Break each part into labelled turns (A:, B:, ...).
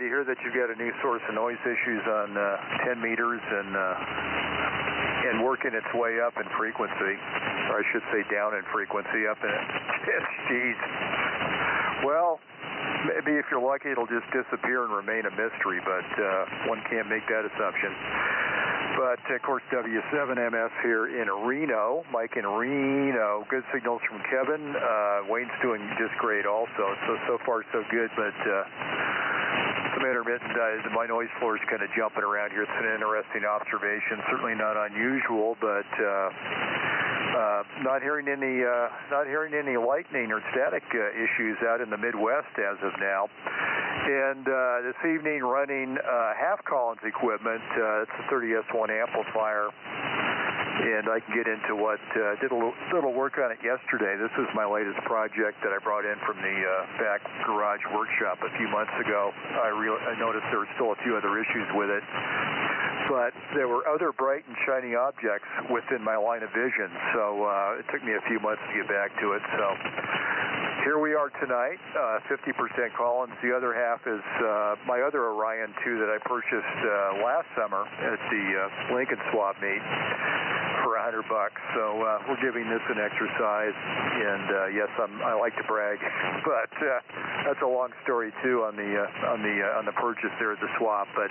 A: to hear that you've got a new source of noise issues on 10 meters and working its way up in frequency, or I should say down in frequency, up in geez. Well, maybe if you're lucky, it'll just disappear and remain a mystery, but one can't make that assumption. But, of course, W7MS here in Reno. Mike in Reno. Good signals from Kevin. Wayne's doing just great also. So far, so good. But some intermittent, my noise floor is kind of jumping around here. It's an interesting observation. Certainly not unusual, but not hearing any lightning or static issues out in the Midwest as of now. And this evening running half Collins equipment. It's a 30S1 amplifier, and I can get into what did a little work on it yesterday. This is my latest project that I brought in from the back garage workshop a few months ago. I noticed there were still a few other issues with it, but there were other bright and shiny objects within my line of vision, so it took me a few months to get back to it. So here we are tonight, 50% Collins. The other half is my other Orion 2 that I purchased last summer at the Lincoln Swap meet for $100. So we're giving this an exercise, and yes, I like to brag, but that's a long story too on the purchase there at the swap. But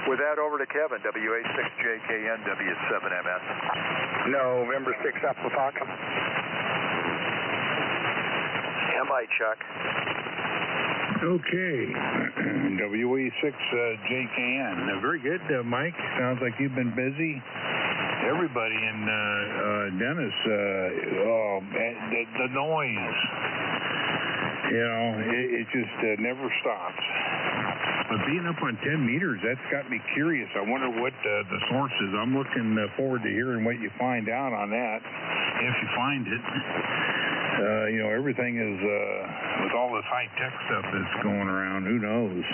A: with that, over to Kevin, WA6JKN W7MS.
B: November 6 Apple Talk.
A: Hi, Chuck.
C: Okay, WA6JKN. Very good, Mike. Sounds like you've been busy. Everybody in Dennis, the noise. You know, it just never stops. But being up on 10 meters, that's got me curious. I wonder what the source is. I'm looking forward to hearing what you find out on that, if you find it. Everything is, with all this high-tech stuff that's going around, who knows?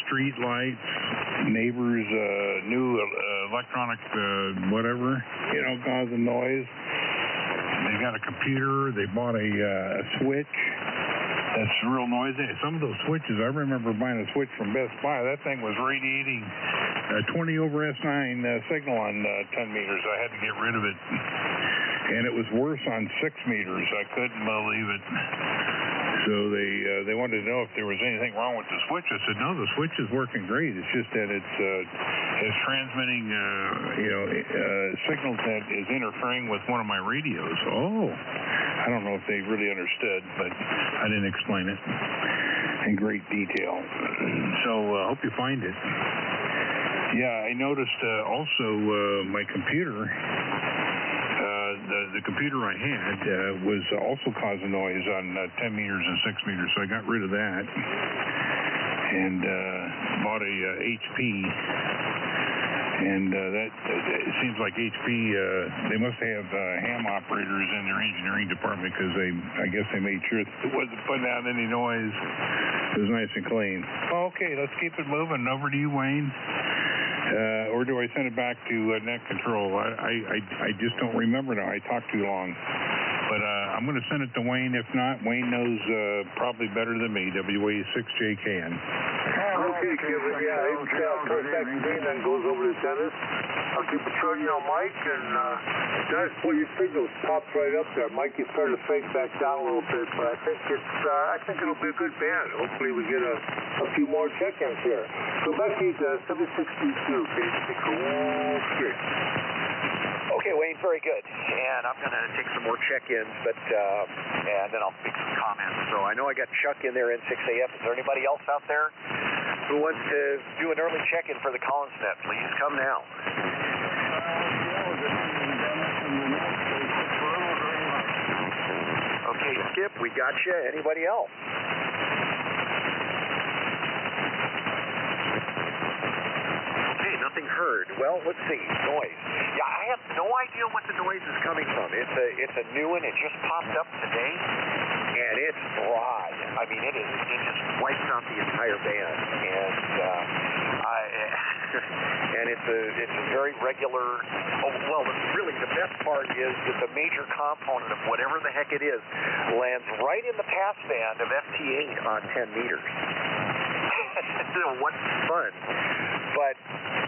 C: Street lights, neighbors, new electronic whatever, causing noise. They got a computer. They bought a switch. That's real noisy. Some of those switches, I remember buying a switch from Best Buy. That thing was radiating 20 over S9 signal on 10 meters. I had to get rid of it. And it was worse on 6 meters. I couldn't believe it. So they wanted to know if there was anything wrong with the switch. I said, no, the switch is working great. It's just that it's transmitting signals that is interfering with one of my radios. Oh, I don't know if they really understood, but I didn't explain it in great detail. So I hope you find it. Yeah, I noticed also my computer. The computer I had was also causing noise on 10 meters and 6 meters, so I got rid of that and bought a HP. And it seems like HP, they must have ham operators in their engineering department because I guess they made sure that it wasn't putting out any noise. It was nice and clean. Okay, let's keep it moving. Over to you, Wayne. Or do I send it back to net control? I just don't remember now. I talked too long. But I'm going to send it to Wayne. If not, Wayne knows probably better than me, WA6JKN.
B: Okay, Kevin, yeah, contact me and then goes over to Dennis. I'll keep it short, Mike, and Dennis, boy, your signal's popped right up there. Mike, you started to fade back down a little bit, but I think it'll be a good band. Hopefully we get a few more check-ins here. So Becky's 762, okay, okay.
A: Okay, Wayne, very good. And I'm going to take some more check-ins, and then I'll make some comments. So I know I got Chuck in there in 6AF. Is there anybody else out there who wants to do an early check-in for the Collins Net? Please come now. Okay, Skip, we got you. Anybody else? Okay, nothing heard. Well, let's see. Noise. Yeah, I have no idea what the noise is coming from. It's a new one. It just popped up today, and it's broad. I mean, it just wipes out the entire band, and it's a very regular. Oh, well, really, the best part is that the major component of whatever the heck it is lands right in the passband of FT8 on 10 meters. What's fun? But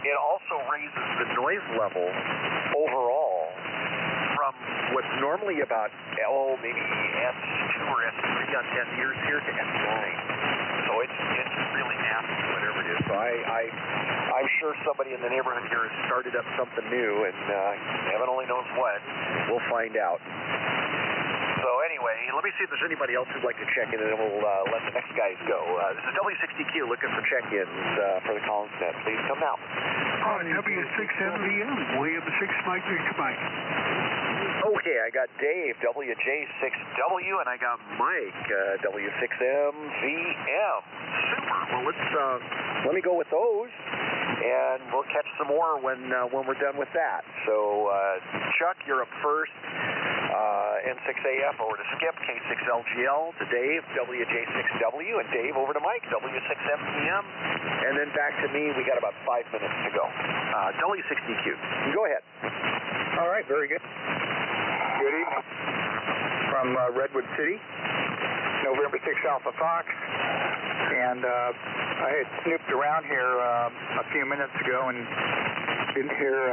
A: it also raises the noise level overall from what's normally about, maybe S2 or S3 on 10 meters here to S9. So it's really nasty, whatever it is. So I'm sure somebody in the neighborhood here has started up something new, and heaven only knows what. We'll find out. So anyway, let me see if there's anybody else who'd like to check in, and then we'll let the next guys go. This is W60Q looking for check-ins for the Collins Net. Please come now.
B: W6MVM, William 6 Mike Victor Mike.
A: Okay, I got Dave, WJ6W, and I got Mike, W6MVM. Super. Well, let me go with those, and we'll catch some more when we're done with that. So, Chuck, you're up first. N6AF over to Skip, K6LGL to Dave, WJ6W, and Dave over to Mike, W6MPM, and then back to me. We got about 5 minutes to go. W60Q. Go ahead.
B: All right, very good. Good evening from Redwood City, November 6 Alpha Fox, and I had snooped around here a few minutes ago and didn't hear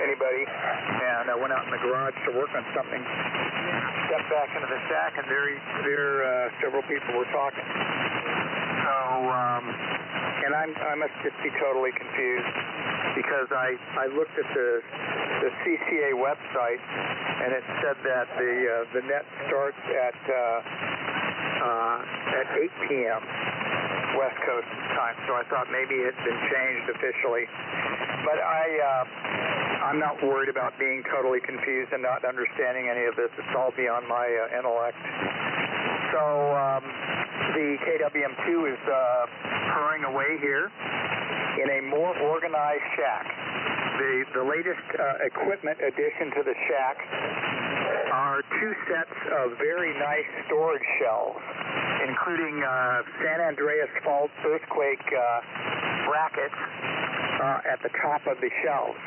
B: anybody, and I went out in the garage to work on something, stepped back into the shack, and there several people were talking. So, and I must just be totally confused, because I looked at the CCA website, and it said that the net starts at 8 p.m. West Coast time, so I thought maybe it had been changed officially. But I'm not worried about being totally confused and not understanding any of this. It's all beyond my intellect. So the KWM2 is purring away here in a more organized shack. The latest equipment addition to the shack are 2 sets of very nice storage shelves, including San Andreas Fault earthquake brackets at the top of the shelves,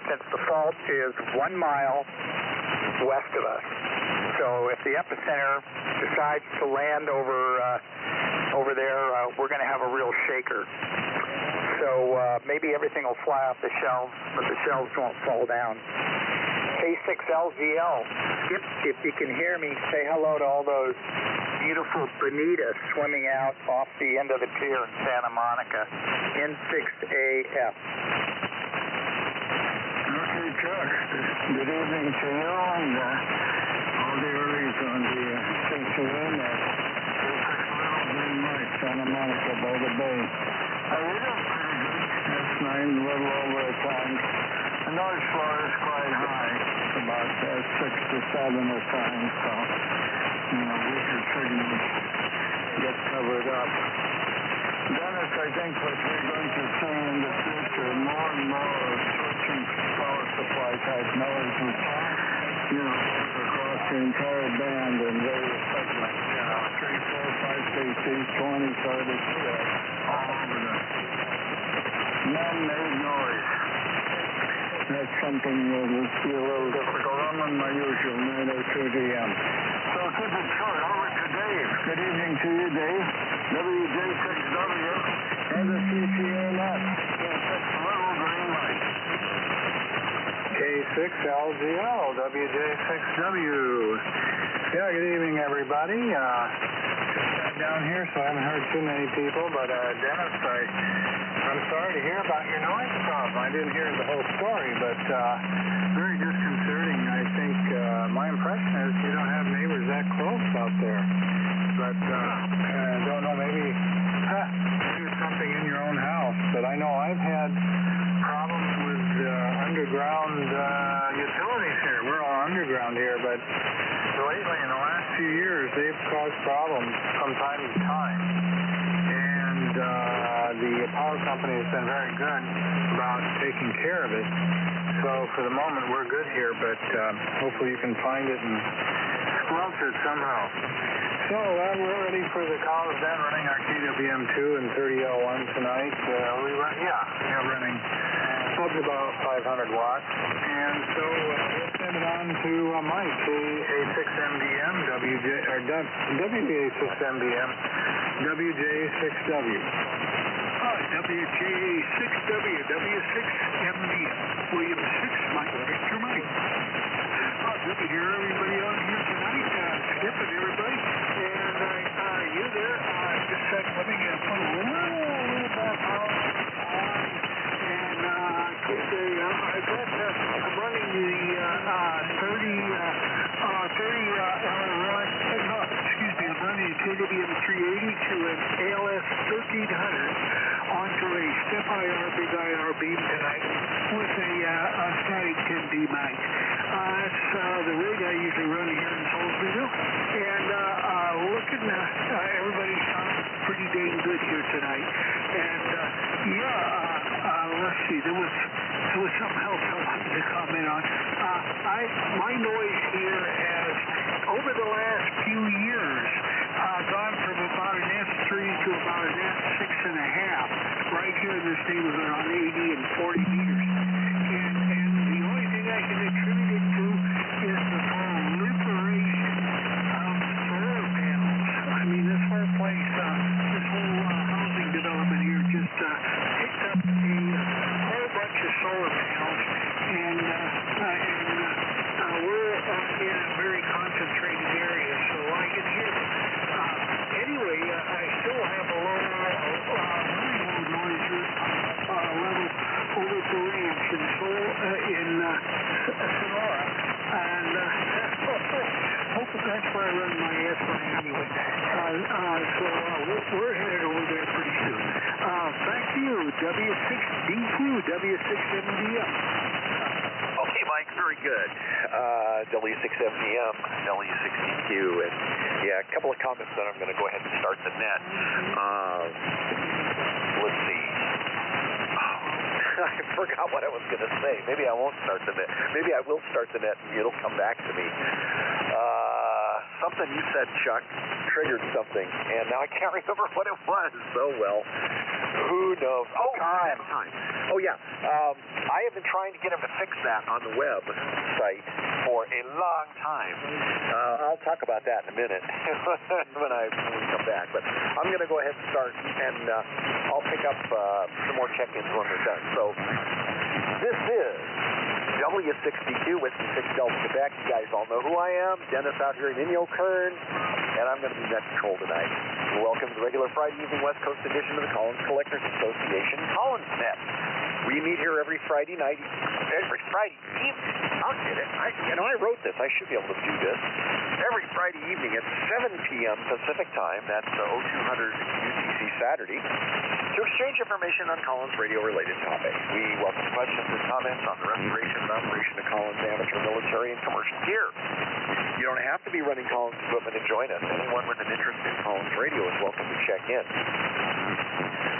B: since the fault is 1 mile west of us. So if the epicenter decides to land over there, we're going to have a real shaker. So maybe everything will fly off the shelves, but the shelves won't fall down. K6LGL, Skip, if you can hear me, say hello to all those beautiful bonitas swimming out off the end of the pier in Santa Monica. N6AF.
C: Okay, Chuck. Good evening to you and all the earlies on the CCA net. Green Mike, Santa Monica, by the Bay. How you doing? Pretty good. S9, a little over a tank. The noise floor is quite high. It's about 6 to 7 at times, so weaker signals get covered up. Dennis, I think what we're going to see in the future, more and more switching power supply type noise, which, across the entire band in various segments, 3, 4, 5 KCs, 20, 30, all over the man-made noise. That's something that will be a little difficult. I'm on my usual 902 DM. So keep it short. Over to Dave. Good evening to you, Dave. WJ6W and the CCA net. Little green light.
B: K6LGL, WJ6W. Yeah, good evening, everybody. Down here, so I haven't heard too many people, but Dennis, I'm sorry to hear about your noise problem. I didn't hear the whole story, but very disconcerting. I think my impression is you don't have neighbors that close out there. But I don't know, maybe it's something in your own house. But I know I've had problems with underground utilities here. We're all underground here, but lately, in the last few years, they've caused problems from time to time. And the power company has been very good about taking care of it. So for the moment, we're good here, but hopefully you can find it and squelch it somehow. So So we're ready for the Collins Den, running our KWM2 and 30L1 tonight. We're running up about 500 watts. And so we'll send it on to Mike, A6MDM, WJ6MDM, WJ6W.
D: WJ6W, W6MDM, William 6, Mike, Victor Mike. Good to hear everybody on here tonight. Skip and everybody. And you there, just a second, let me put a little back on. And I'm running the 30L1, I'm running a KWM 380 to an ALS 1300 onto a step IR, big IR beam tonight with a static 10D mic. That's the rig I usually run here in Salisburyville. And looking, everybody sounds pretty dang good here tonight. And let's see, there was something else I wanted to comment on. My noise here has, over the last few years, gone from about an F3 to about an F6.5. Right here in this neighborhood on 80 and 40 meters. And the only thing I can attribute it to is the proliferation of solar panels. I mean, this whole place, this whole housing development here just picked up a whole bunch of solar panels, and we're in a very concentrated area, so I can hear them. Anyway, I still have a low, really low noise level over at the ranch in Sonora, and that's where I run my airplane anyway. So we're headed over there pretty soon. Back to you, W6DQ, W6MDM.
E: Okay, Mike, very good. W6MDM, W6DQ, and a couple of comments that I'm going to go ahead and start the net. Let's see. I forgot what I was going to say. Maybe I won't start the net. Maybe I will start the net and it'll come back to me. Something you said, Chuck, triggered something, and now I can't remember what it was. So, well, who knows? Oh, time. Oh, yeah. I have been trying to get him to fix that on the web site for a long time. I'll talk about that in a minute when we come back. But I'm going to go ahead and start, and I'll pick up some more check-ins when we're done. So this is W6DQ, Whiskey 6 Delta Quebec. You guys all know who I am. Dennis out here in Inyokern, and I'm going to be net control tonight. Welcome to the regular Friday evening West Coast edition of the Collins Collectors Association Collins Net. We meet here every Friday night, every Friday evening. I'll get it. I wrote this. I should be able to do this. Every Friday evening at 7 p.m. Pacific time, that's 0200 UTC Saturday, to exchange information on Collins radio-related topics. We welcome questions and comments on the restoration and operation of Collins amateur, military, and commercial gear. You don't have to be running Collins equipment to join us. Anyone with an interest in Collins radio is welcome to check in.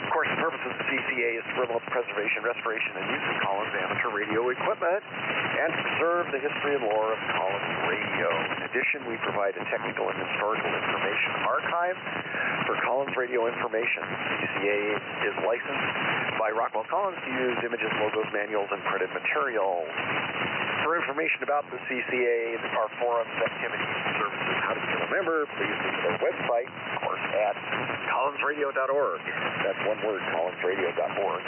E: Of course, the purpose of the CCA is to promote the preservation, restoration, and use of Collins amateur radio equipment and to preserve the history and lore of Collins radio. In addition, we provide a technical and historical information archive for Collins radio information. CCA is licensed by Rockwell Collins to use images, logos, manuals, and printed materials. For information about the CCA, our forums, activities, and services, how to become a member, please visit our website, of course, at collinsradio.org. That's one word, collinsradio.org.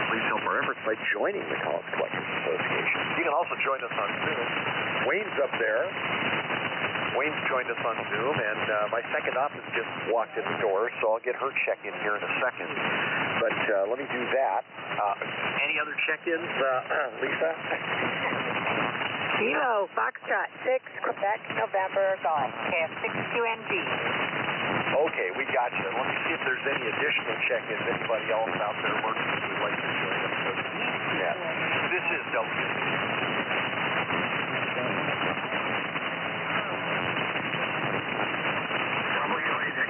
E: Please help our efforts by joining the Collins Collectors Association. You can also join us on Zoom. Wayne's up there. Wayne's joined us on Zoom, and my second op has just walked in the door, so I'll get her check-in here in a second. But let me do that. Any other check-ins, Lisa?
F: Kilo, Foxtrot 6, Quebec, November, Golf, KF6QND.
E: Okay, we got you. Let me see if there's any additional check-ins. Anybody else out there working who would like to join us? Yeah. This is W.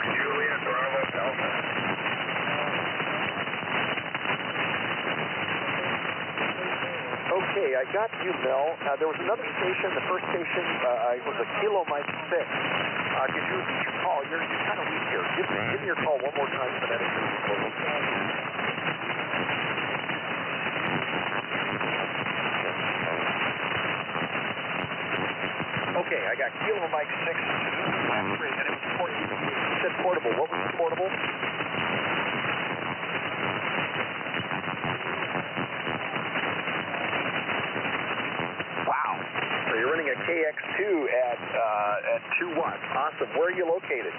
E: Juliet, Bravo, Delta. Okay, I got you, Mel. There was another station. The first station was a Kilo Mike 6. Could you me your call one more time phonetically. Okay, I got Kilo Mike 6. Great, and it was portable. You said portable. What was portable? Wow. So you're running a KX2 at 2 watts. Awesome. Where are you located?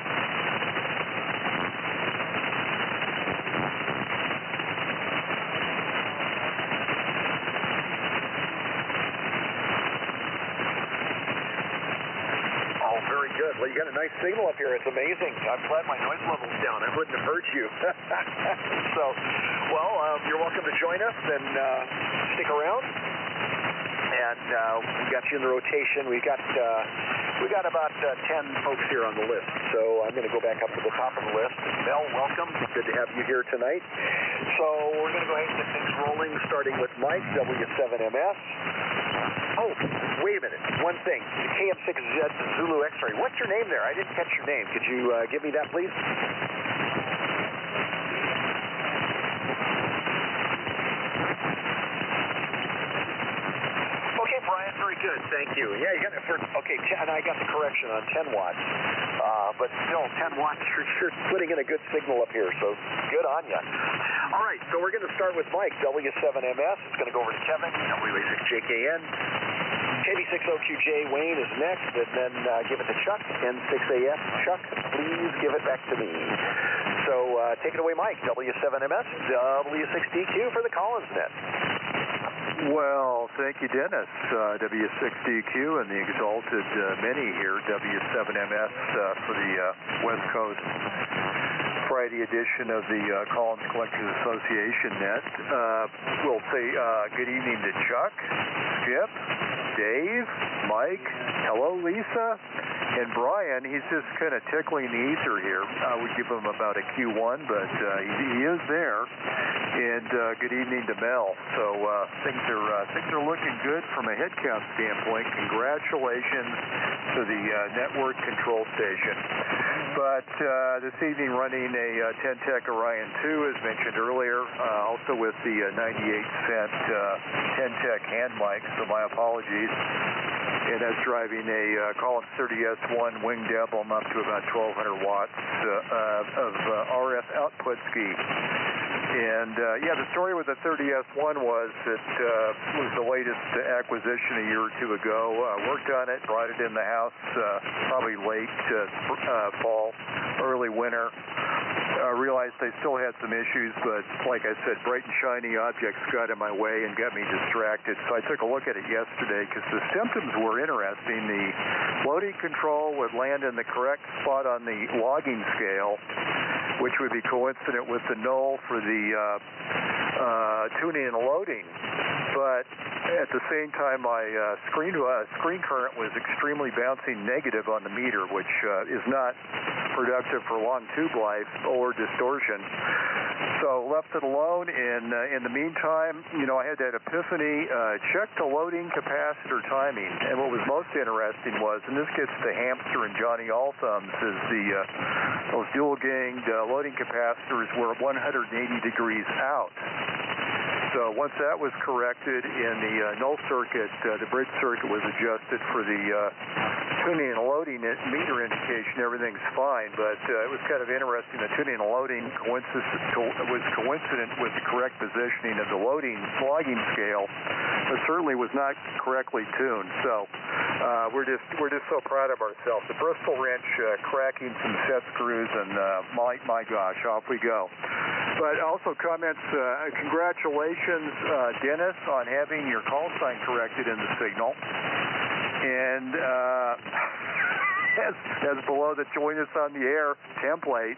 E: Very good. Well, you got a nice signal up here. It's amazing. I'm glad my noise level's down. I wouldn't have heard you. So, well, you're welcome to join us and stick around. And we got you in the rotation. We got about 10 folks here on the list. So I'm going to go back up to the top of the list. Mel, welcome. Good to have you here tonight. So we're going to go ahead and get things rolling, starting with Mike, W7MS. Oh, wait a minute. One thing. The KM6Z Zulu X-ray. What's your name there? I didn't catch your name. Could you give me that, please? Okay, Brian. Very good. Thank you. Yeah, you got it for... Okay, and I got the correction on 10 watts. But still, 10 watts, you're putting in a good signal up here, so good on you. All right, so we're going to start with Mike, W7MS. It's going to go over to Kevin, WA6JKN. KB60QJ, Wayne is next, and then give it to Chuck, N6AF. Chuck, please give it back to me. So take it away, Mike, W7MS, W6DQ for the Collins Net.
A: Well, thank you, Dennis. W6DQ and the exalted many here, W7MS for the West Coast Friday edition of the Collins Collectors Association Net. We'll say good evening to Chuck, Skip, Dave, Mike, hello, Lisa, and Brian. He's just kind of tickling the ether here. I would give him about a Q1, but he is there. And good evening to Mel. So things are looking good from a head count standpoint. Congratulations to the network control station. But this evening running a 10-Tech Orion 2, as mentioned earlier, also with the 98-cent 10-Tech hand mic, so my apologies. And that's driving a Collins 30S1 winged emblem up to about 1,200 watts of RF output ski. And, yeah, the story with the 30S1 was it was the latest acquisition a year or two ago. Worked on it, brought it in the house probably late fall, early winter. Realized I still had some issues, but like I said, bright and shiny objects got in my way and got me distracted. So I took a look at it yesterday because the symptoms were interesting. The loading control would land in the correct spot on the logging scale, which would be coincident with the null for the tuning and loading. But at the same time, my screen current was extremely bouncing negative on the meter, which is not productive for long tube life or distortion. So left it alone, and in the meantime, you know, I had that epiphany, check the loading capacitor timing. And what was most interesting was, and this gets to Hamster and Johnny Allthumbs, is those dual-ganged loading capacitors were 180 degrees out. So once that was corrected in the null circuit, the bridge circuit was adjusted for the tuning and loading meter indication. Everything's fine, but it was kind of interesting. The tuning and loading was coincident with the correct positioning of the logging scale, but certainly was not correctly tuned. So we're just so proud of ourselves. The Bristol wrench cracking some set screws, and my gosh, off we go. But also comments, congratulations, Dennis, on having your call sign corrected in the signal. And as below the join us on the air template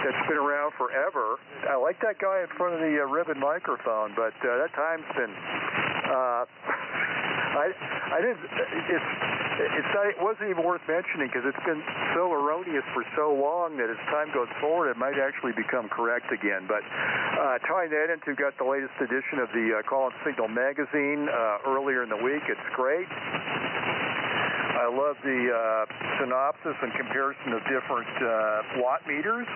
A: that's been around forever. I like that guy in front of the ribbon microphone, but that time's been... It wasn't even worth mentioning because it's been so erroneous for so long that as time goes forward, it might actually become correct again. But tying that into, got the latest edition of the Collins Signal magazine earlier in the week. It's great. I love the synopsis and comparison of different watt meters.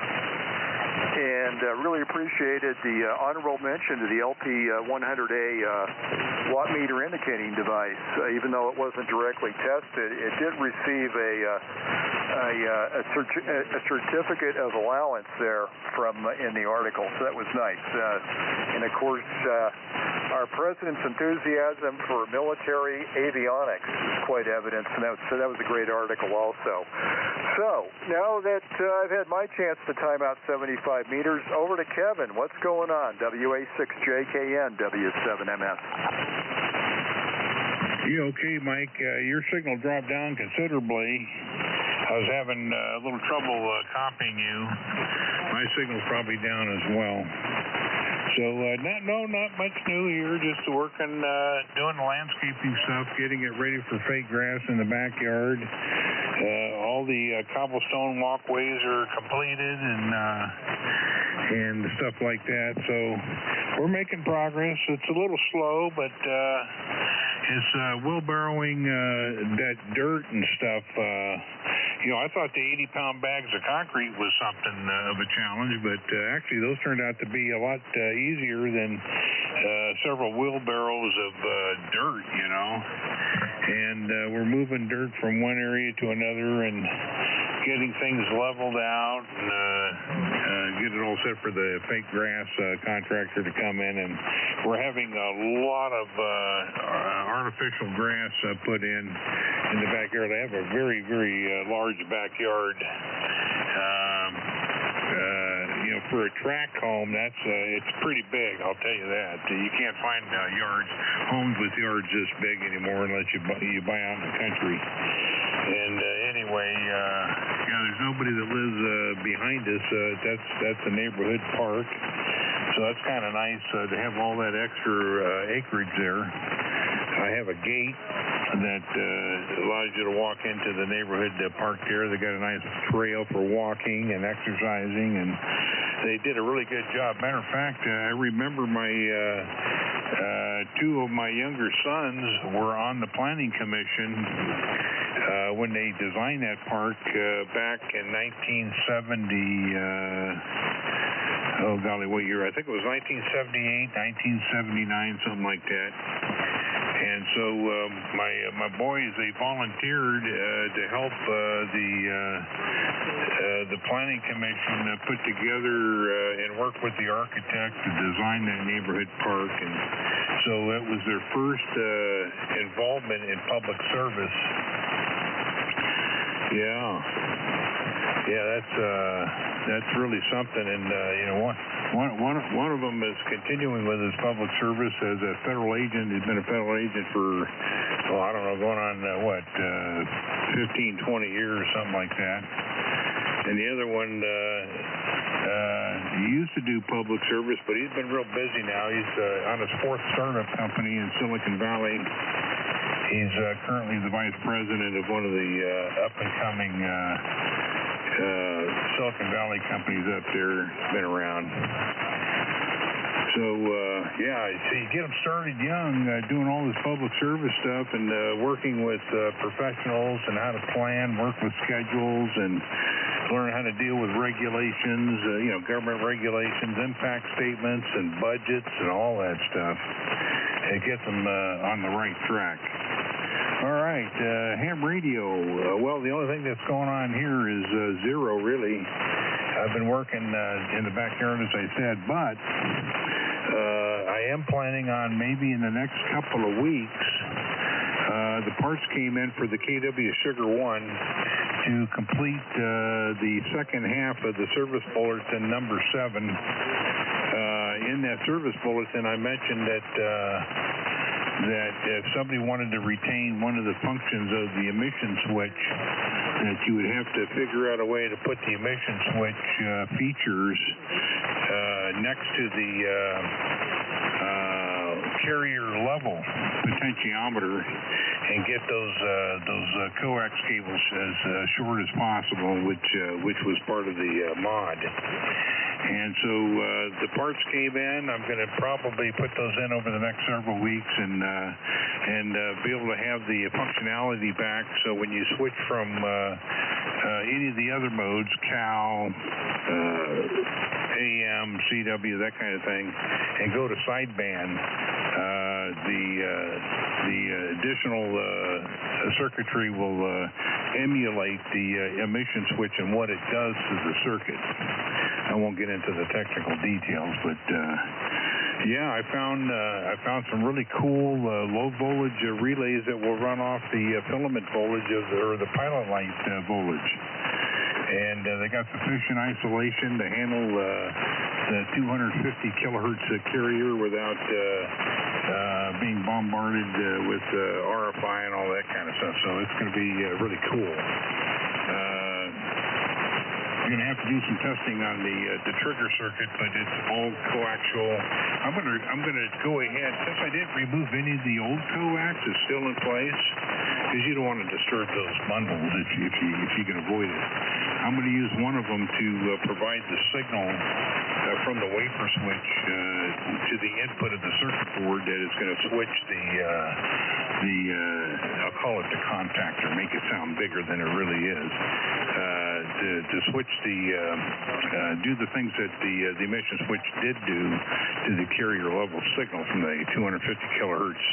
A: And really appreciated the honorable mention to the LP100A watt meter indicating device. Even though it wasn't directly tested, it did receive a certificate of allowance there from in the article, so that was nice. And of course, our president's enthusiasm for military avionics is quite evident, and that was a great article also. So now that I've had my chance to time out 75 meters, over to Kevin. What's going on? WA6JKN, W7MS.
C: You okay, Mike? Your signal dropped down considerably. I was having a little trouble copying you. My signal's probably down as well. So, not much new here, just working, doing the landscaping stuff, getting it ready for fake grass in the backyard. All the cobblestone walkways are completed and stuff like that. So we're making progress. It's a little slow, but it's wheelbarrowing that dirt and stuff. I thought the 80-pound bags of concrete was something of a challenge, but actually those turned out to be a lot easier than several wheelbarrows of dirt, And we're moving dirt from one area to another and getting things leveled out and get it all set for the fake grass contractor to come in. And we're having a lot of artificial grass put in the backyard. I have a very, very large backyard. For a track home, it's pretty big, I'll tell you that. You can't find homes with yards this big anymore unless you buy out in the country. And anyway, there's nobody that lives behind us. That's the neighborhood park. So that's kind of nice to have all that extra acreage there. I have a gate that allows you to walk into the neighborhood park there. They got a nice trail for walking and exercising, and they did a really good job. Matter of fact, I remember my two of my younger sons were on the planning commission when they designed that park back in 1970. Oh golly, what year? I think it was 1978, 1979, something like that. And so my boys, they volunteered to help the planning commission put together and work with the architect to design that neighborhood park. And so it was their first involvement in public service. Yeah, that's really something. And one of them is continuing with his public service as a federal agent. He's been a federal agent for, I don't know, going on 15, 20 years, something like that. And the other one, he used to do public service, but he's been real busy now. He's on his fourth startup company in Silicon Valley. He's currently the vice president of one of the up-and-coming Silicon Valley companies up there. Been around. So, so you get them started young, doing all this public service stuff and working with professionals and how to plan, work with schedules, and learn how to deal with regulations, government regulations, impact statements, and budgets, and all that stuff. It gets them on the right track. All right, ham radio. Well, the only thing that's going on here is zero, really. I've been working in the backyard, as I said, but I am planning on maybe in the next couple of weeks, the parts came in for the KW Sugar 1 to complete the second half of the service bulletin number 7. In that service bulletin, I mentioned that if somebody wanted to retain one of the functions of the emission switch, that you would have to figure out a way to put the emission switch features next to the carrier level potentiometer and get those coax cables as short as possible, which was part of the mod. And so the parts came in. I'm going to probably put those in over the next several weeks and be able to have the functionality back. So when you switch from any of the other modes, CAL, AM, CW, that kind of thing, and go to sideband, the additional circuitry will emulate the emission switch and what it does to the circuit. I won't get into the technical details, but yeah, I found some really cool low voltage relays that will run off the filament voltage or the pilot light voltage, and they got sufficient isolation to handle the 250 kilohertz carrier without being bombarded with RFI and all that kind of stuff. So it's going to be really cool. You're going to have to do some testing on the trigger circuit, but it's all coaxial. I'm going to go ahead, since I didn't remove any of the old coax, it's still in place, because you don't want to disturb those bundles if you can avoid it. I'm going to use one of them to provide the signal from the wafer switch to the input of the circuit board that is going to switch I'll call it the contactor, make it sound bigger than it really is, to switch do the things that the emission switch did do to the carrier level signal from the 250 kilohertz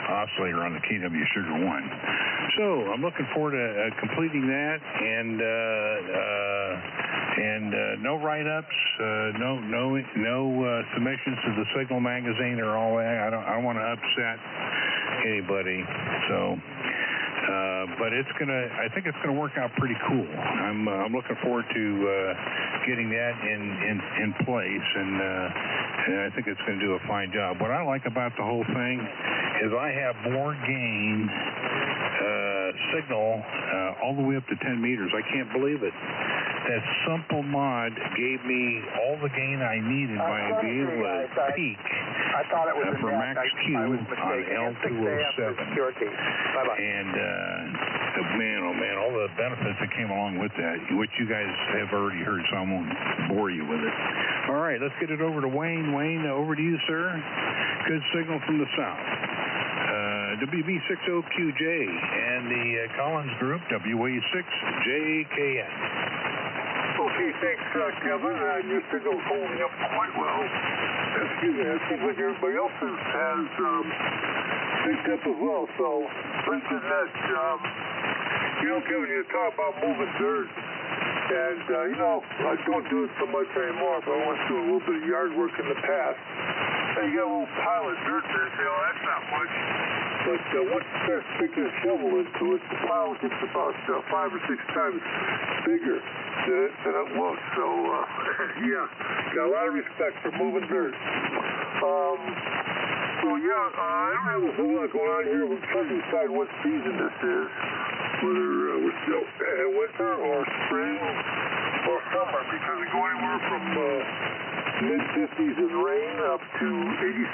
C: oscillator on the KW Sugar 1. So I'm looking forward to completing that, and no write-ups, no submissions to the Signal magazine or all that. I don't want to upset anybody. So, but I think it's gonna work out pretty cool. I'm looking forward to getting that in place, and I think it's going to do a fine job. What I like about the whole thing is I have more gain signal all the way up to 10 meters. I can't believe it. That simple mod gave me all the gain I needed by being able to peak for max Q on L207. And man, oh man, all the benefits that came along with that, which you guys have already heard, so I won't bore you with it. All right, let's get it over to Wayne. Wayne, over to you, sir. Good signal from the south. WB60QJ and the Collins Group, WA6JKN.
B: Okay, thanks, Kevin. Your signal's holding up quite well. Excuse me, it seems like everybody else has picked up as well. So, mention that, Kevin, you talk about moving dirt. And, I don't do it so much anymore, but I went through a little bit of yard work in the past. And you got a little pile of dirt there, you say, oh, that's not much. But once you start sticking a shovel into it, the pile gets about 5 or 6 times bigger than it looks. So, yeah, got a lot of respect for moving dirt. So, yeah, I don't have a whole lot going on here. We're trying to decide what season this is, whether we're still in winter or spring or summer, because we go anywhere from mid-50s in rain up to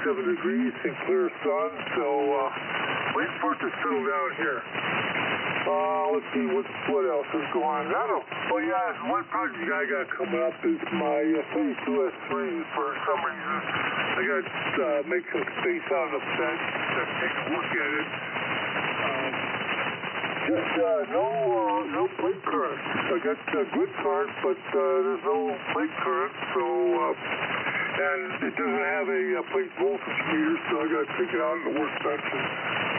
B: 87 degrees and clear sun. So, waiting for it to settle down here. Let's see what else is going on. I don't know. Oh, yeah, one project I got coming up is my 32S3. For some reason, I got to make some space out of the fence and take a look at it. Just no plate current. I got good current, but there's no plate current, so and it doesn't have a plate voltage meter, so I got to take it out of the workbench and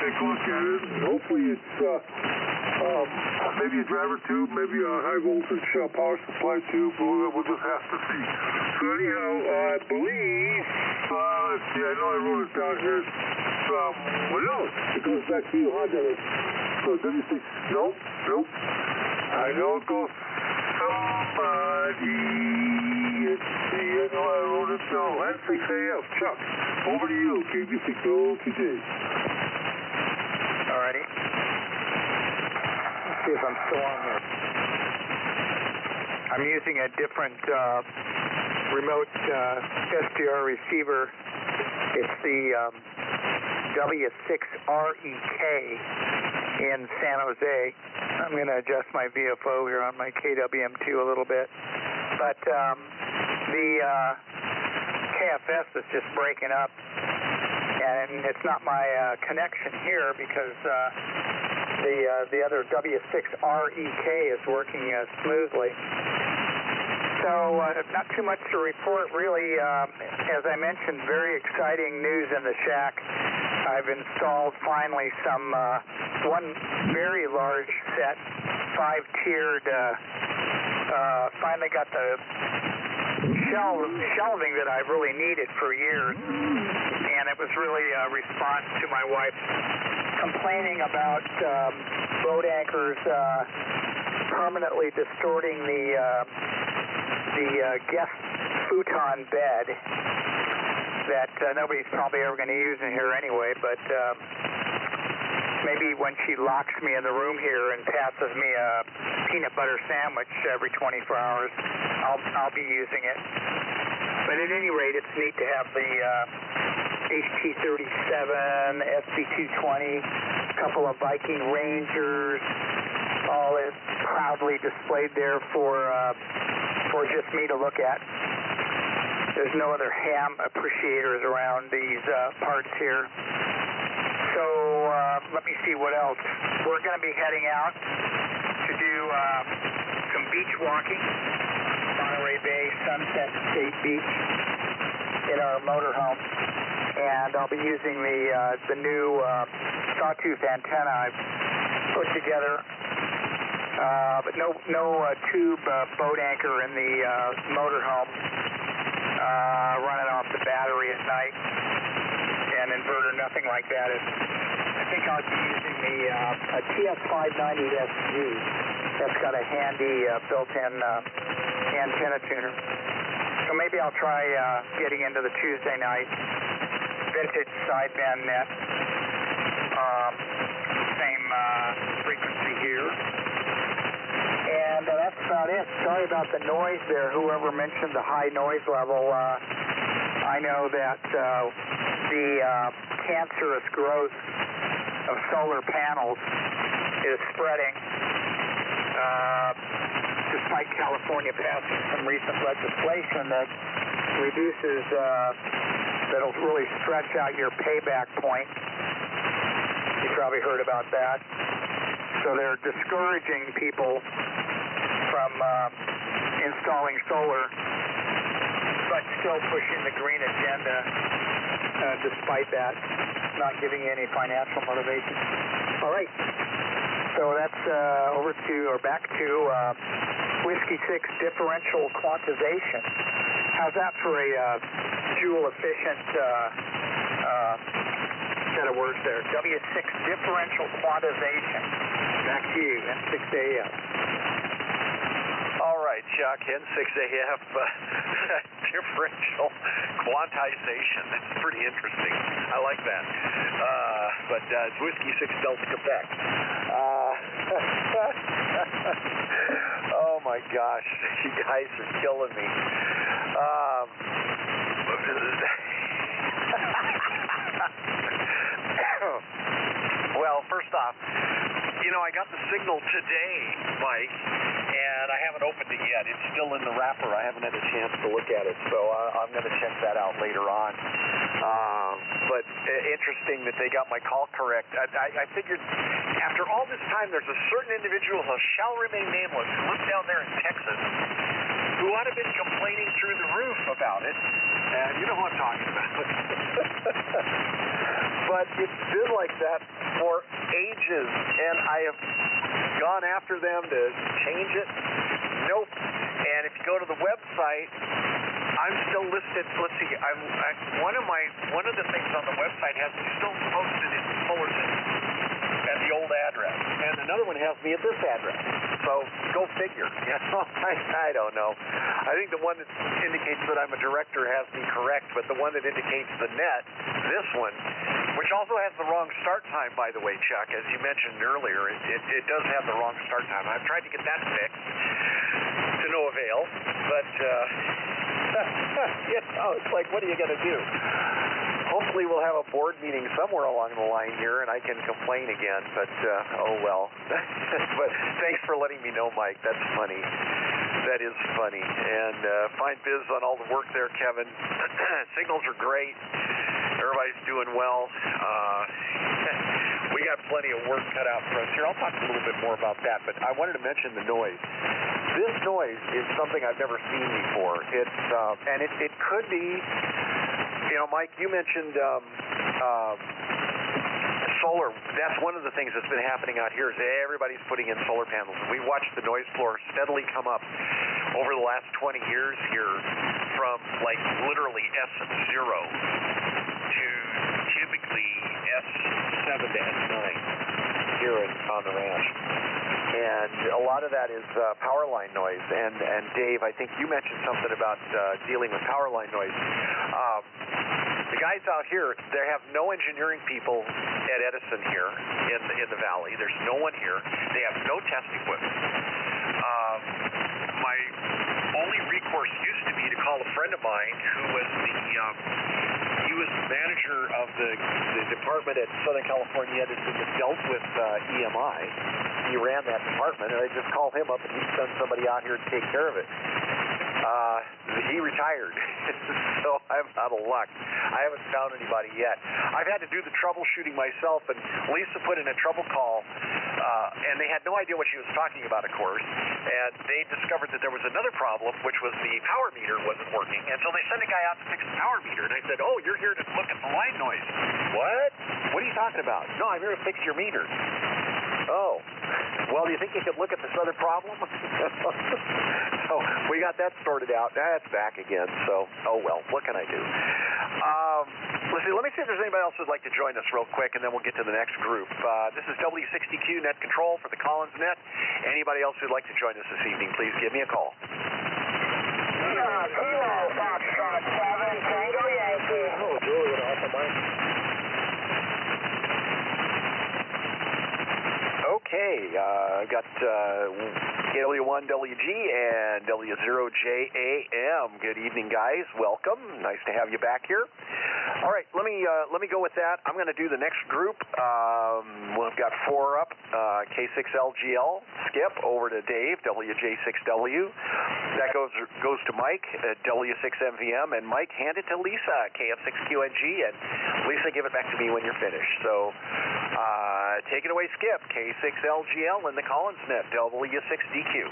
B: take a look at it. And hopefully it's maybe a driver tube, maybe a high voltage power supply tube. We'll just have to see. So anyhow, I believe, let's see, I know I wrote it down here. What else? It goes back to you, huh, Dennis? So W6, nope. I know it goes somebody. Let's see, I know I wrote it down. That's 6AF. Chuck, over to you, KB60TJ.
G: Alrighty. Let's see if I'm still on here. I'm using a different remote SDR receiver. It's the W6REK in San Jose. I'm going to adjust my VFO here on my KWM2 a little bit. But the KFS is just breaking up, and it's not my connection here because the other W6REK is working smoothly. So not too much to report, really. As I mentioned, very exciting news in the shack. I've installed finally one very large set, 5-tiered, finally got the shelving that I've really needed for years. And it was really a response to my wife complaining about boat anchors permanently distorting the guest futon bed that nobody's probably ever going to use in here anyway, but maybe when she locks me in the room here and passes me a peanut butter sandwich every 24 hours, I'll be using it. But at any rate, it's neat to have the HT37, SB220, a couple of Viking Rangers, all is proudly displayed there for just me to look at. There's no other ham appreciators around these parts here. So let me see what else. We're going to be heading out to do some beach walking, Monterey Bay, Sunset State Beach, in our motorhome. And I'll be using the new sawtooth antenna I've put together. But no tube boat anchor in the motorhome, running off the battery at night, and inverter, nothing like that. I think I'll be using a TS590SG that's got a handy built-in antenna tuner. So maybe I'll try getting into the Tuesday night vintage sideband net, same frequency here. And that's about it. Sorry about the noise there. Whoever mentioned the high noise level, I know that the cancerous growth of solar panels is spreading, despite California passing some recent legislation that reduces, that'll really stretch out your payback point. You probably heard about that. So they're discouraging people from installing solar, but still pushing the green agenda despite that, not giving you any financial motivation. All right, so that's back to Whiskey 6 differential quantization. How's that for a fuel-efficient set of words there? W6 differential quantization. Back to you, N6AF.
E: All right, Chuck, N6AF, differential quantization. That's pretty interesting. I like that. But it's Whiskey 6 Delta Quebec. Oh, my gosh. You guys are killing me. Well, first off, I got the signal today, Mike, and I haven't opened it yet. It's still in the wrapper. I haven't had a chance to look at it, so I'm going to check that out later on. But interesting that they got my call correct. I figured after all this time, there's a certain individual who shall remain nameless who lives down there in Texas who ought to have been complaining through the roof about it. And you know who I'm talking about. But it's been like that for ages, and I have gone after them to change it. Nope. And if you go to the website, I'm still listed. Let's see. One of the things on the website has me still posted in Fullerton at the old address, and another one has me at this address. So go figure. I don't know. I think the one that indicates that I'm a director has me correct, but the one that indicates the net, this one, which also has the wrong start time, by the way, Chuck, as you mentioned earlier, it does have the wrong start time. I've tried to get that fixed to no avail, but it's like, what are you going to do? hopefully we'll have a board meeting somewhere along the line here, and I can complain again, but oh well. But thanks for letting me know, Mike. That's funny. That is funny. And fine biz on all the work there, Kevin. Signals are great. Everybody's doing well. We got plenty of work cut out for us here. I'll talk a little bit more about that, but I wanted to mention the noise. This noise is something I've never seen before. It's and it could be, you know, Mike, you mentioned solar. That's one of the things that's been happening out here is everybody's putting in solar panels. We watched the noise floor steadily come up over the last 20 years here from like literally S0 to typically S7 to S9 here on the ranch. And a lot of that is power line noise. And Dave, I think you mentioned something about dealing with power line noise. The guys out here, they have no engineering people at Edison here in the valley. There's no one here. They have no test equipment. My only recourse used to be to call a friend of mine who was he was the manager of the department at Southern California Edison that dealt with EMI. He ran that department, and I just called him up, and he'd send somebody out here to take care of it. He retired, so I'm out of luck. I haven't found anybody yet. I've had to do the troubleshooting myself, and Lisa put in a trouble call, and they had no idea what she was talking about, of course, and they discovered that there was another problem, which was the power meter wasn't working, and so they sent a guy out to fix the power meter, and I said, oh, you're here to look at the line noise. What? What are you talking about? No, I'm here to fix your meter. Oh, well, do you think you could look at this other problem? So we got that sorted out. That's back again. So, oh well, what can I do? Let me see if there's anybody else who'd like to join us real quick, and then we'll get to the next group. This is W60Q Net Control for the Collins Net. Anybody else who'd like to join us this evening, please give me a call.
B: Kilo Foxtrot 7, Tango Yankee.
E: Oh, Julian, awesome, Mike. Okay, I've got KW1WG and W0JAM. Good evening, guys. Welcome. Nice to have you back here. All right, let me go with that. I'm going to do the next group. We've got 4 up. K6LGL, Skip, over to Dave, WJ6W. That goes to Mike at W6MVM, and Mike, hand it to Lisa, KF6QNG, and Lisa, give it back to me when you're finished. So take it away, Skip, K6LGL in the Collins Net, W6DQ.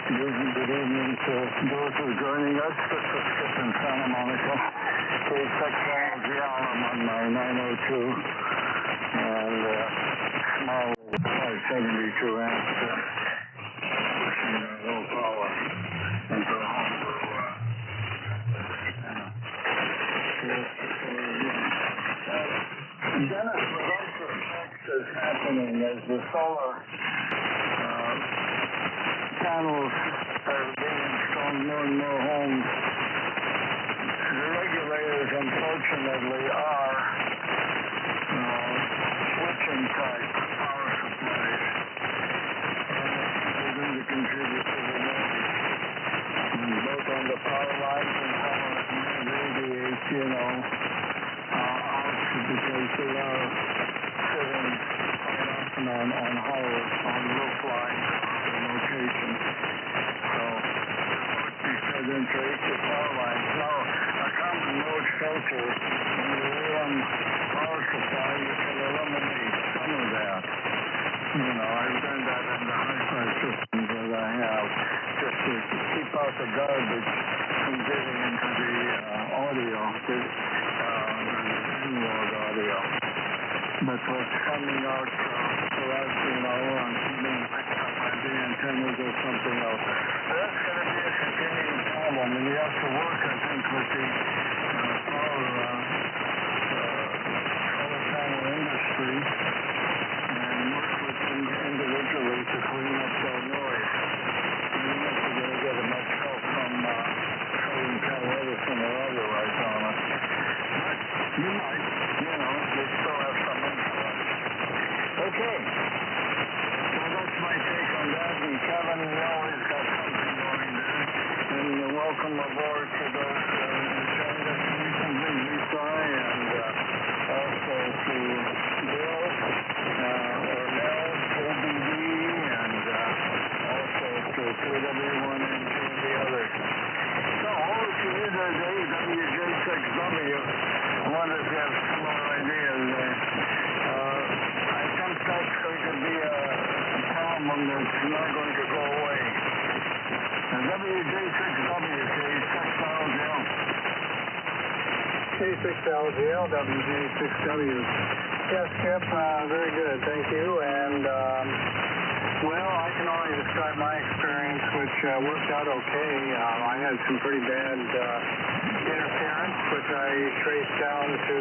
H: Good evening to those who are joining us. This is Skip in Santa Monica. K6LGL, I'm on my 902. And small 572 amps. Low power into the home. Dennis, what also is happening is the solar panels are being installed more and more homes. The regulators, unfortunately, are switching type power supplies. They're going to contribute to the noise. Both on the power lines and how it radiates, out because they are sitting quite often on hollows, on roof lines, on location. So they fed into each of the power lines. Now, a common load filter, when you run power supply, you can eliminate some of that. I've done that in the hi-fi systems that I have, just to keep out the garbage from getting into the audio, the in-load audio. But what's coming out for us, being picked up by the antennas or something else, that's going to be a continuing problem, and you have to work, I think, with the power solar panel industry and work with them individually to clean up that noise. And you're not going to get much help from Southern Cal Edison or otherwise on it. But you might, they still have some influence. Okay. So that's my take on that. And Kevin, you always got something going there. And welcome aboard to those KW1 into the other. So, if you use those WJ6W, I wonder if you have similar ideas there. I think that's going to be a problem that's not going to go away. The WJ6W, K6LGL. K6LGL, WJ6W. Yes, Skip, very good, thank you. And, well, I can only describe my experience, which worked out okay. I had some pretty bad interference, which I traced down to,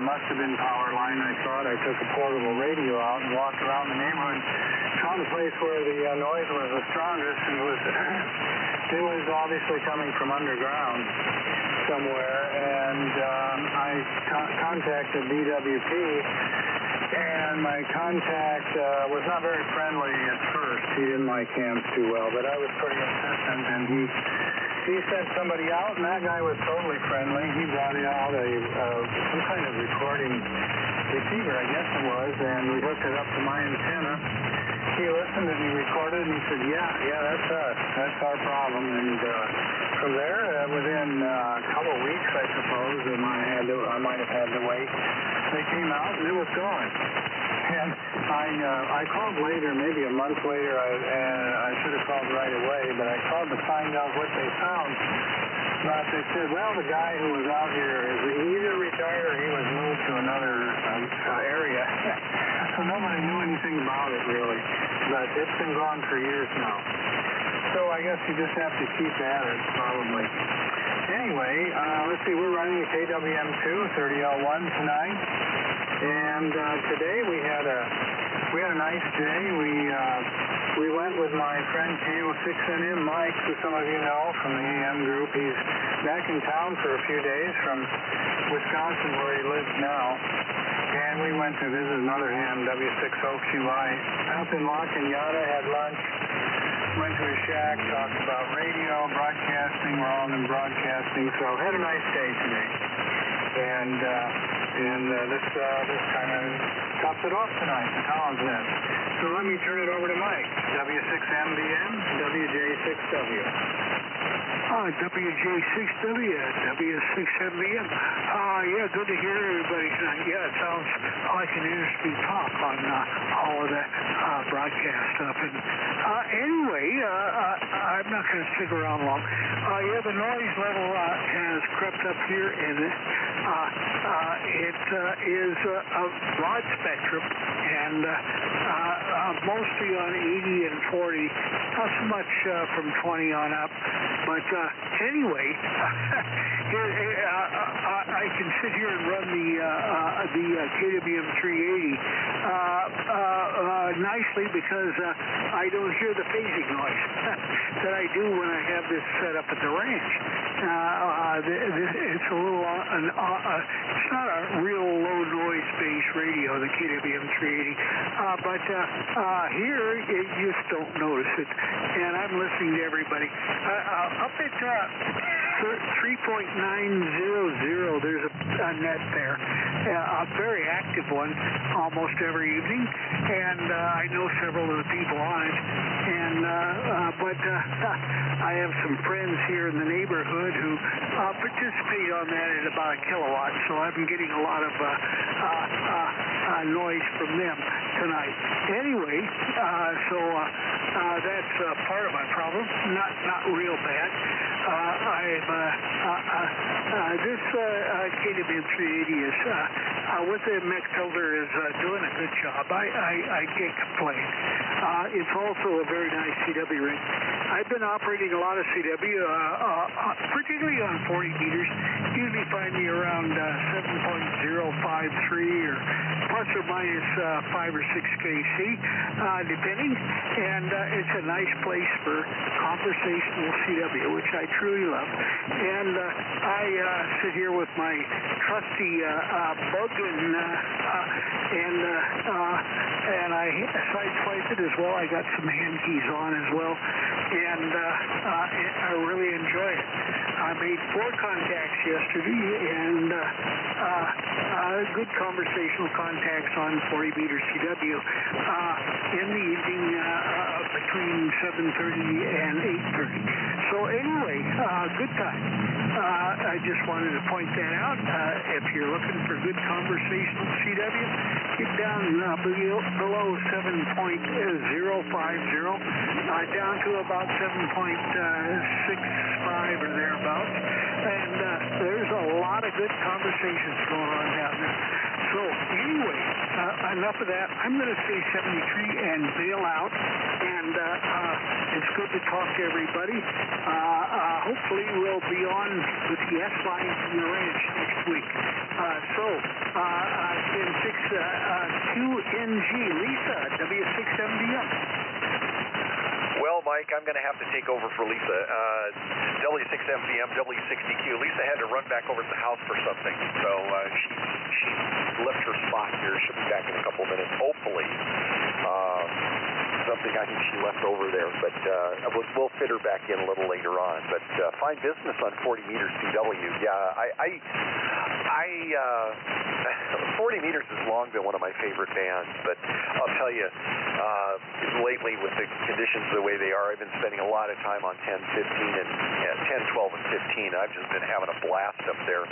H: must have been power line, I thought. I took a portable radio out and walked around the neighborhood, found a place where the noise was the strongest, and it was obviously coming from underground somewhere, and I contacted DWP, and my contact was not very friendly at first. He didn't like hams too well, but I was pretty insistent, and he sent somebody out, and that guy was totally friendly. He brought out some kind of recording receiver, I guess it was, and we hooked it up to my antenna. He listened and he recorded, and he said, yeah, that's us. That's our problem. And from there, within a couple of weeks, I suppose, I might have had to wait. They came out, and it was gone. And I called later, maybe a month later, and I should have called right away, but I called to find out what they found. But they said, well, the guy who was out here is either retired or he was moved to another area. So nobody knew anything about it, really. But it's been gone for years now. So I guess you just have to keep at it, probably. Anyway, let's see, we're running a KWM2, 30L1 tonight. And today we had a nice day. We went with my friend KO6NM Mike, who some of you know from the AM group. He's back in town for a few days from Wisconsin, where he lives now. And we went to visit another ham, W6OQI, up in La Cañada, had lunch, went to his shack, talked about radio, broadcasting. We're all in broadcasting, so had a nice day today. And this kind of tops it off tonight, the Collins Nest. So let me turn it over to Mike, W6MBM, WJ6W.
D: WJ6W, W6MBM. Yeah, good to hear everybody tonight. Yeah, it sounds like an interesting talk on all of that broadcast stuff. And anyway, I'm not going to stick around long. Yeah, the noise level has crept up here, and it is a broad spectrum, and mostly on 80 and 40, not so much from 20 on up. But anyway, I can sit here and run the KWM 380 nicely because I don't hear the phasing noise that I do when I have this set up at the ranch. It's a little, it's not a real low noise based radio, the KWM 380, but here you just don't notice it, and I'm listening to everybody. Up at 3.900, there's a net there, a very active one almost every evening, and I know several of the people on it, and but I have some friends here in the neighborhood who participate on that at about a kilowatt, so I've been getting a lot of noise from them tonight. Anyway, so that's part of my problem, not real bad. This KWM 380 is, with the Mech Filter, is doing a good job. I can't complain. It's also a very nice CW ring. I've been operating a lot of CW, particularly on 40 meters. Usually find me around 7.053 or plus or minus 5 or 6 kc, depending. And it's a nice place for conversational CW, which I truly love. And I sit here with my trusty bug, and I sideswipe it as well. I got some hand keys on as well, and I really enjoy it. I made 4 contacts yesterday, and good conversational contacts on 40 meter CW in the evening between 7:30 and 8:30. So anyway, good time. I just wanted to point that out. If you're looking for good conversational CW, get down below 7.050, down to about 7.65 or thereabouts. And there's a lot of good conversations going on down there. So anyway, enough of that. I'm going to say 73 and bail out. And it's good to talk to everybody. Hopefully we'll be on with the S line from the ranch next week. In 6QNG, Lisa, W6MDM.
E: Well, Mike, I'm going to have to take over for Lisa. W6MVM, W60Q. Lisa had to run back over to the house for something, so she left her spot here. She'll be back in a couple of minutes, hopefully. Something I think she left over there, but we'll fit her back in a little later on. But fine business on 40 meters CW. Yeah, 40 meters has long been one of my favorite bands, but I'll tell you, lately with the conditions the way they are, I've been spending a lot of time on 10, 15, and 10, 12, and 15. I've just been having a blast up there.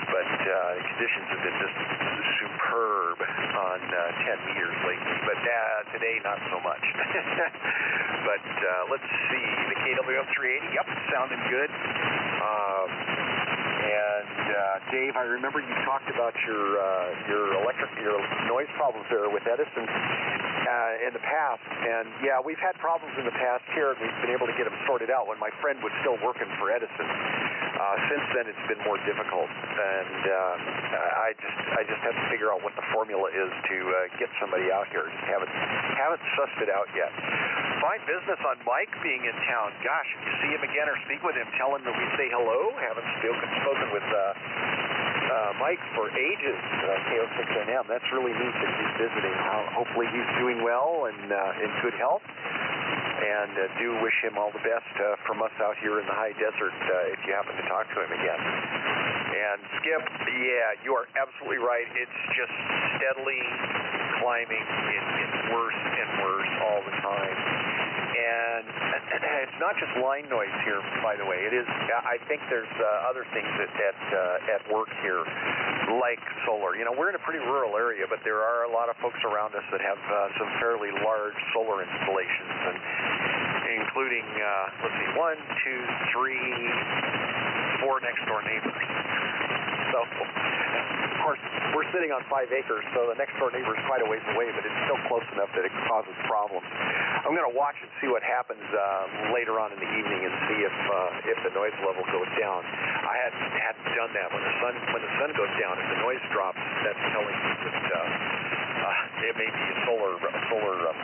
E: But the conditions have been just superb on 10 meters lately. But today, not so much. But let's see, the KWM 380, yep, sounding good. Dave, I remember you talked about your noise problems there with Edison in the past, and yeah, we've had problems in the past here, and we've been able to get them sorted out when my friend was still working for Edison. Since then, it's been more difficult, and I just have to figure out what the formula is to get somebody out here. Just haven't sussed it out yet. Fine business on Mike being in town. Gosh, if you see him again or speak with him, tell him that we say hello. Haven't spoken with Mike for ages at KO6NM. That's really neat that he's visiting. Hopefully he's doing well and in good health. And do wish him all the best from us out here in the high desert if you happen to talk to him again. And Skip, yeah, you are absolutely right. It's just steadily climbing. It gets worse and worse all the time. And it's not just line noise here, by the way. It is. I think there's other things at work here, like solar. You know, we're in a pretty rural area, but there are a lot of folks around us that have some fairly large solar installations, and including, let's see, 1, 2, 3, 4 next door neighbors. So, of course, we're sitting on 5 acres, so the next door neighbor is quite a ways away, but it's still close enough that it causes problems. I'm going to watch and see what happens later on in the evening and see if the noise level goes down. I hadn't done that. When the sun goes down, if the noise drops, that's telling me that it may be a solar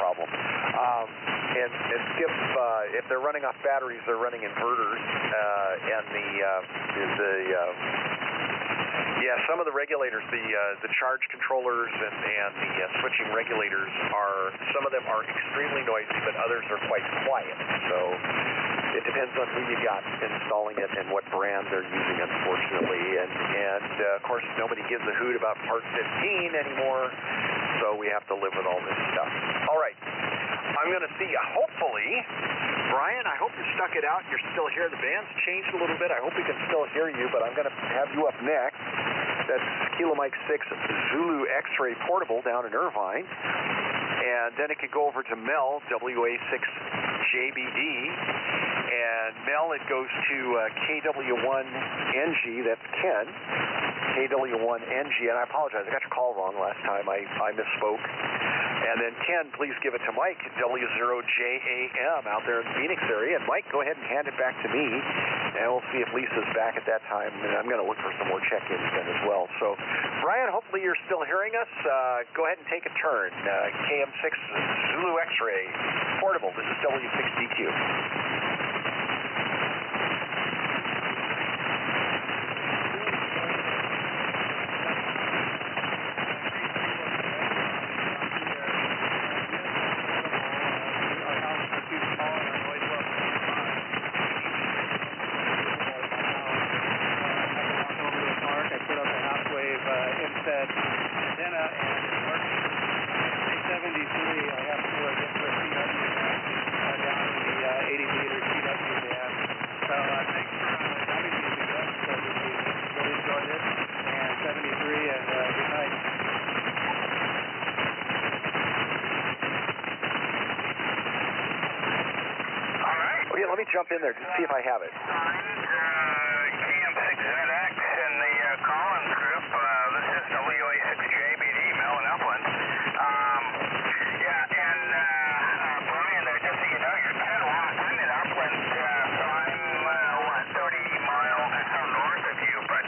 E: problem. And Skip, if they're running off batteries, they're running inverters, yeah, some of the regulators, the charge controllers and the switching regulators some of them are extremely noisy, but others are quite quiet. So it depends on who you got installing it and what brand they're using, unfortunately. And of course, nobody gives a hoot about Part 15 anymore, so we have to live with all this stuff. All right. I'm going to see you, hopefully. Brian, I hope you stuck it out. You're still here. The band's changed a little bit. I hope we can still hear you, but I'm going to have you up next. That's Kilo Mike 6 Zulu X-Ray Portable down in Irvine. And then it could go over to Mel, WA6JBD. And Mel, it goes to KW1NG. That's Ken. KW1NG. And I apologize. I got your call wrong last time. I misspoke. And then Ken, please give it to Mike, W0JAM out there in the Phoenix area. And Mike, go ahead and hand it back to me, and we'll see if Lisa's back at that time. And I'm going to look for some more check-ins then as well. So, Brian, hopefully you're still hearing us. Go ahead and take a turn. KM6 Zulu X-Ray Portable. This is W6DQ. let me jump in there to see if I have it.
B: KM6ZX in the Collins group. This is WA6JBD, Mellon Upland. Yeah, and Brian, there, just so you know, you're dead wrong. I'm in Upland, so I'm 30 miles or so north of you, but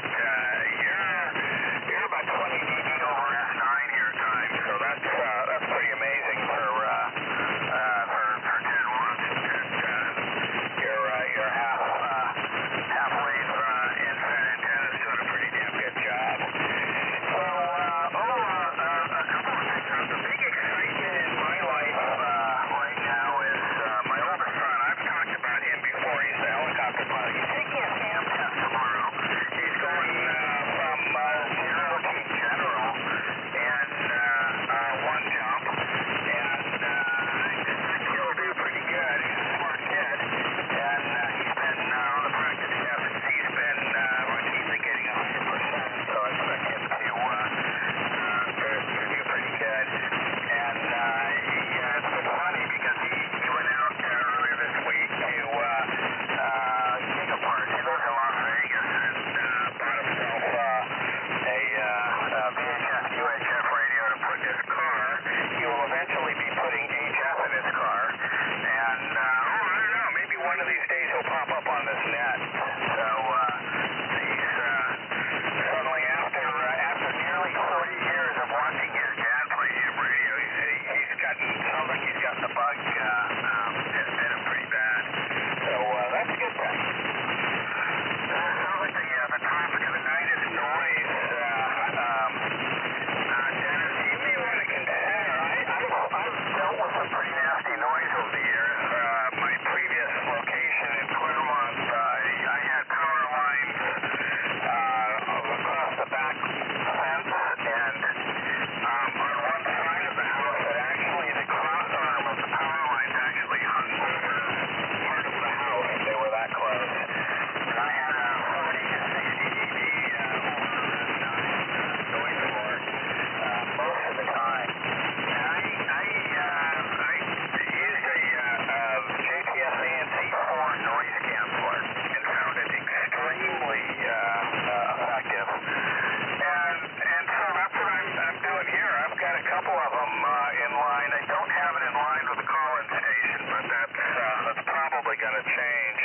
B: you're about 20 dB over S9 your time, so that's pretty amazing for 10 watts. You're halfway in San Antonio's doing a pretty damn good job. So, a couple of things. The big excitement in my life right now is my oldest son. I've talked about him before. He's a helicopter pilot. He's taking a SAM test tomorrow. He's going from zero to general and one jump. And I expect he'll do pretty good. He's a smart kid. And he's been on the practice tests. He's been routinely getting 100%. So I expect him to do pretty good. And it's been funny because he went out earlier this week to Gigapart. He lives in Las Vegas and bought himself a VHF UHF radio to put in his car. He will eventually be putting HF in his car. And I don't know, maybe one of these days he'll pop up on this net. So he's suddenly after nearly 40 years of watching his dad play ham radio, sounds like he's gotten the bug and bit him pretty bad. So that's a good thing. Sounds like the topic of the night is noise. Dennis, you may want to consider, I've dealt with some pretty nasty noise over the years. My previous location in Claremont, I had power lines across the back fence, and on one side of the house, the cross arm of the power lines actually hung over part of the house. They were that close. And I had a 40 to 60 dB noise floor most of the time. And I used a JPS ANC4 noise canceller and found it extremely effective. And so that's what I'm doing here. I've got a couple of them in line. I don't have it in line with the Collins station, but that's probably going to change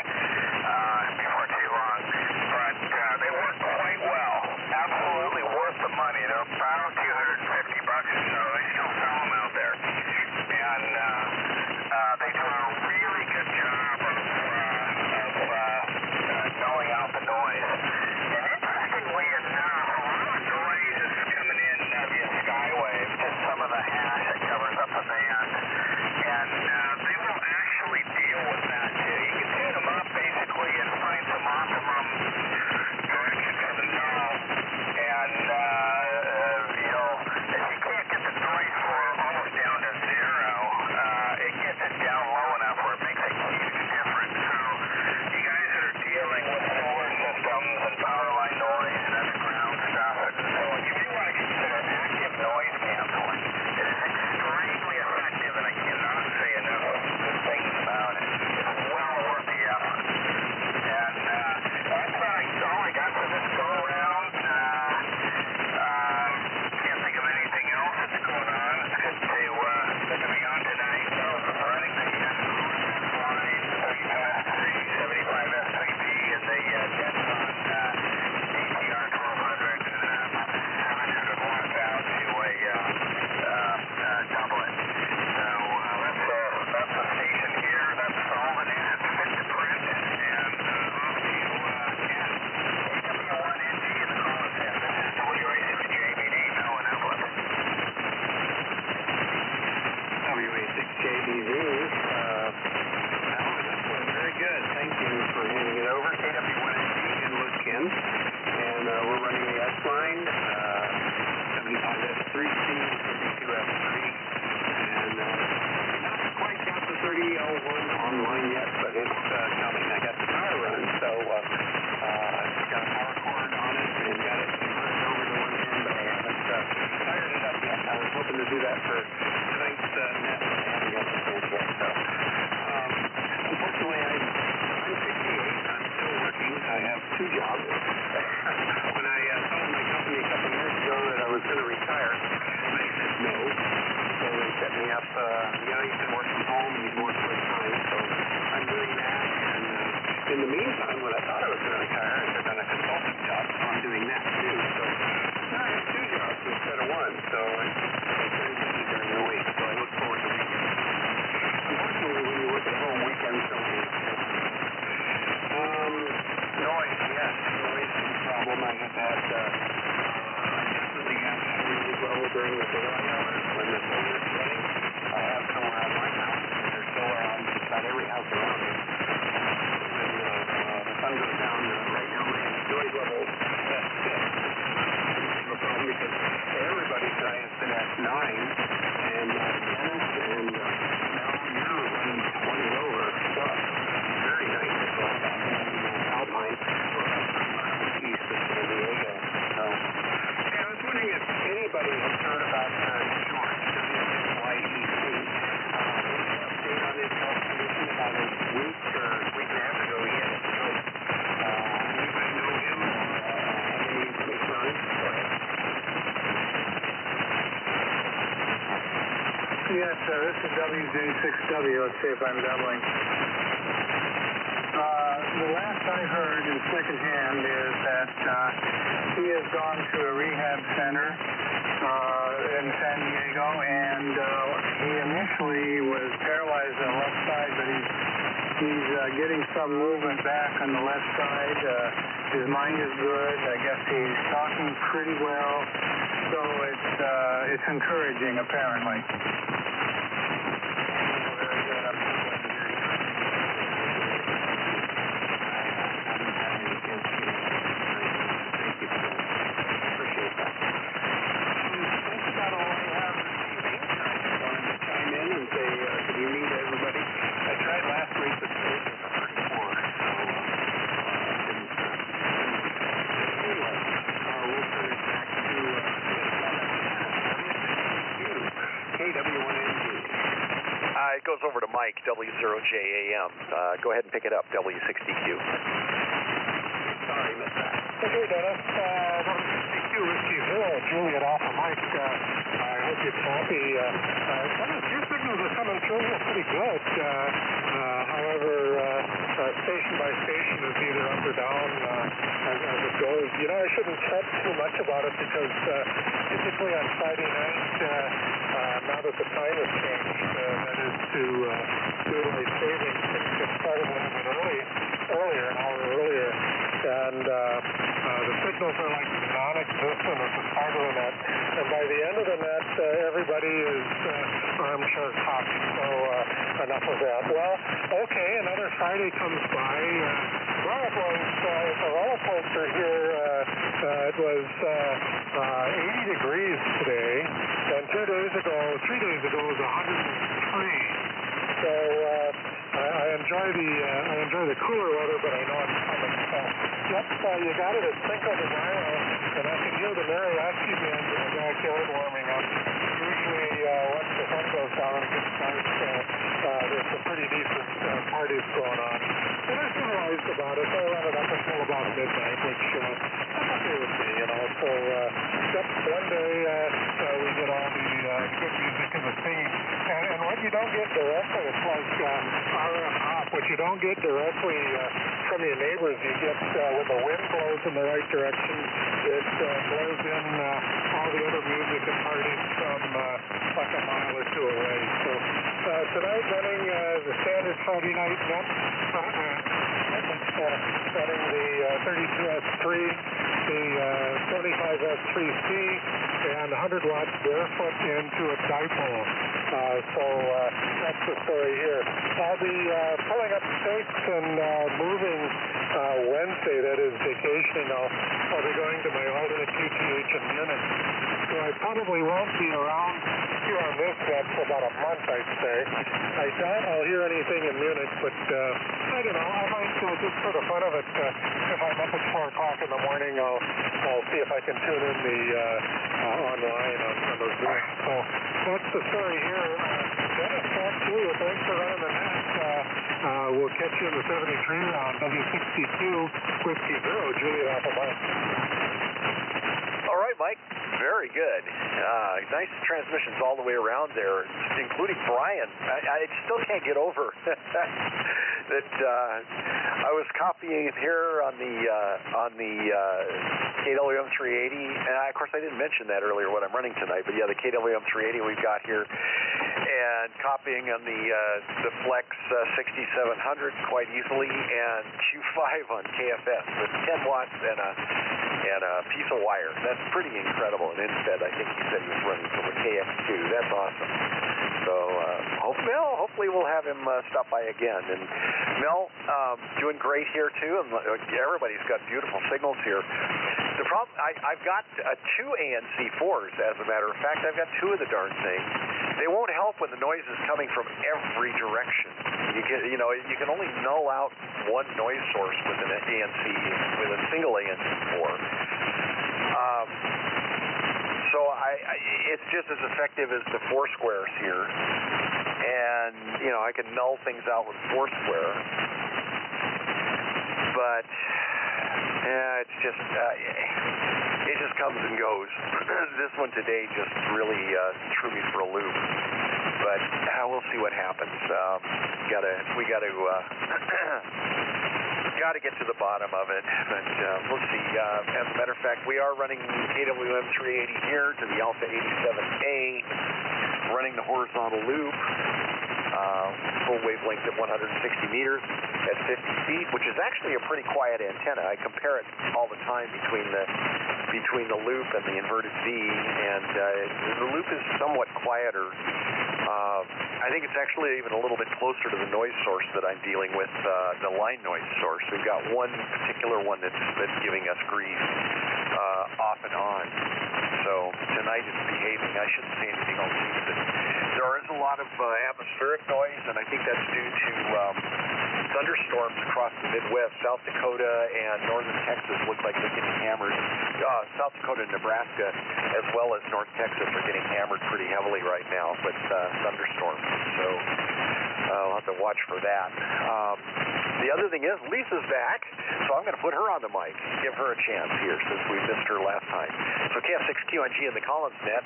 B: before too long. But they work quite well. Absolutely worth the money. They're about $250 or so. They still sell them out there. And they do a really good job of nulling out the noise. And interestingly enough, a lot of noise is coming in via Skywave, just some of the hash that covers up the band. And they will actually deal with that too. You can tune them up basically and find some optimum direction for the null. And if you can't get the noise floor almost down to zero, it gets it down low enough where it makes a huge difference. So you guys that are dealing with solar systems and power line noise and underground stuff, and so on, you may want to consider active noise canceling. It is extremely effective, and I cannot say enough good things about it. It's well worth the effort. And that's all I got for this go around. Can't think of anything else that's going on. It's good to be on tonight. So running the line 35S3, 75S3B, and the Denson ATR 1200 700 watts out to a doublet. So that's the station here. That's all the net. It's fit to print, and off to Ken. AW1NG in the Collins end. This is WA6JBD, Mellon Upland.
I: WA6JBD, Mellon Upland, very good. Thank you for handing it over. KW1NG in with Ken. And we're running the S-line, 75S3C, 32S3. And not quite got the 30L1 online yet, but it's coming. I got the power run, so got a power cord on it and got it converted over to one end, but I haven't fired it up yet. I was hoping to do that for tonight's net, but I haven't got the chance yet. So, unfortunately, I in the meantime, when I thought I was going to retire, I took on a consultant job, so I'm doing that too. So now I have 2 jobs instead of 1, so it's very busy during the week. So I look forward to weekends. Unfortunately, when you work at home, weekends don't do noise, yes, noise is a problem. I have had the gas batteries level during the daylight hours when the sun is setting. I have some around my house, and there's still around just about every house around me. When the sun goes down, right now my noise level is at 6. It's a problem because everybody's has been at 9, and Dennis and now you're running 20 over plus. Very nice to go back in Alpine east of San Diego. So, I was wondering if anybody has heard about George, WYEC. Update on his health condition about a week or week and a half ago. He had a stroke. Anybody know him or any information on him? Go ahead.
H: Yes, this is WJ6W. Let's see if I'm doubling. The last I heard in secondhand is that he has gone to a rehab center in San Diego, and he initially was paralyzed on the left side, but he's getting some movement back on the left side. His mind is good. I guess he's talking pretty well, so it's encouraging, apparently.
E: It goes over to Mike, W0JAM. Go ahead and pick it up, W6DQ. Sorry, missed that.
B: Okay, Dennis. W6DQ, Whiskey Zero, Juliet Alpha Mike. I hope you're happy. Your signals are coming through pretty good. However, station by station is either up or down as it goes. You know, I shouldn't fret too much about it because typically on Friday night, now that the time has changed, that is to daylight savings, things get started a little bit earlier, an hour earlier, and the signals are like non-existent at the start of the net, and by the end of the net, everybody is armchair cocked, so enough of that. Well, okay, another Friday comes by. It's a roller coaster here. It was 80 degrees today, and 3 days ago it was 103. So I enjoy the cooler weather, but I know it's coming. So, yep, you got it at Cinco de Mayo, and I can hear the mariachi bands in the backyard warming up. Usually, once the sun goes down and gets dark, there's some pretty decent parties going on. And I civilized about it. I run it up until about midnight, which that's okay with me, you know. So, yep, one day we get all the good music and the singing. And what you don't get directly, it's like RF hop. What you don't get directly from your neighbors, you get when the wind blows in the right direction, it blows in all the other music and parties from like a mile or two away. So tonight running the standard Friday night net, running the 32S3, the 75S3C, and 100 watts barefoot into a dipole. So that's the story here. I'll be pulling up stakes and moving Wednesday, that is vacationing. I'll be going to my alternate QTH in Munich. So I probably won't be around here on this net for about a month, I'd say. I doubt I'll hear anything in Munich, but I don't know. I might just for the fun of it, if I'm up at 4 o'clock in the morning, I'll see if I can tune in the online on those Zooms. So that's the story here. Dennis, thanks to you. Thanks for running the net. We'll catch you in the 73 round, W62, Whiskey Zero, Juliet Alpha Mike.
E: All right, Mike. Very good. Nice transmissions all the way around there, including Brian. I still can't get over that I was copying here on the KWM 380, and of course I didn't mention that earlier what I'm running tonight, but yeah, the KWM 380 we've got here, and copying on the Flex 6700 quite easily, and Q5 on KFS with 10 watts and a piece of wire. That's pretty incredible. And instead, I think he said he was running from a KX2. That's awesome. So hopefully we'll have him stop by again. And Mel, doing great here too, and everybody's got beautiful signals here. The problem, I've got two ANC4s, as a matter of fact. I've got two of the darn things. They won't help when the noise is coming from every direction. You can only null out one noise source with an ANC, with a single ANC4. So it's just as effective as the Foursquares here, and I can null things out with Foursquare, but it's just it just comes and goes. This one today just really threw me for a loop, but we'll see what happens. We got to get to the bottom of it, but we'll see. As a matter of fact, we are running KWM 380 here to the Alpha 87A, running the horizontal loop, full wavelength at 160 meters at 50 feet, which is actually a pretty quiet antenna. I compare it all the time between the loop and the inverted V, and the loop is somewhat quieter. I think it's actually even a little bit closer to the noise source that I'm dealing with, the line noise source. We've got one particular one that's giving us grief off and on. So tonight it's behaving. I shouldn't say anything else. There is a lot of atmospheric noise, and I think that's due to thunderstorms across the Midwest. South Dakota and northern Texas look like they're getting hammered. South Dakota and Nebraska, as well as North Texas, are getting hammered pretty heavily right now with thunderstorms. So I'll have to watch for that. The other thing is, Lisa's back, so I'm going to put her on the mic, give her a chance here since we missed her last time. So KF6QNG in the Collins net,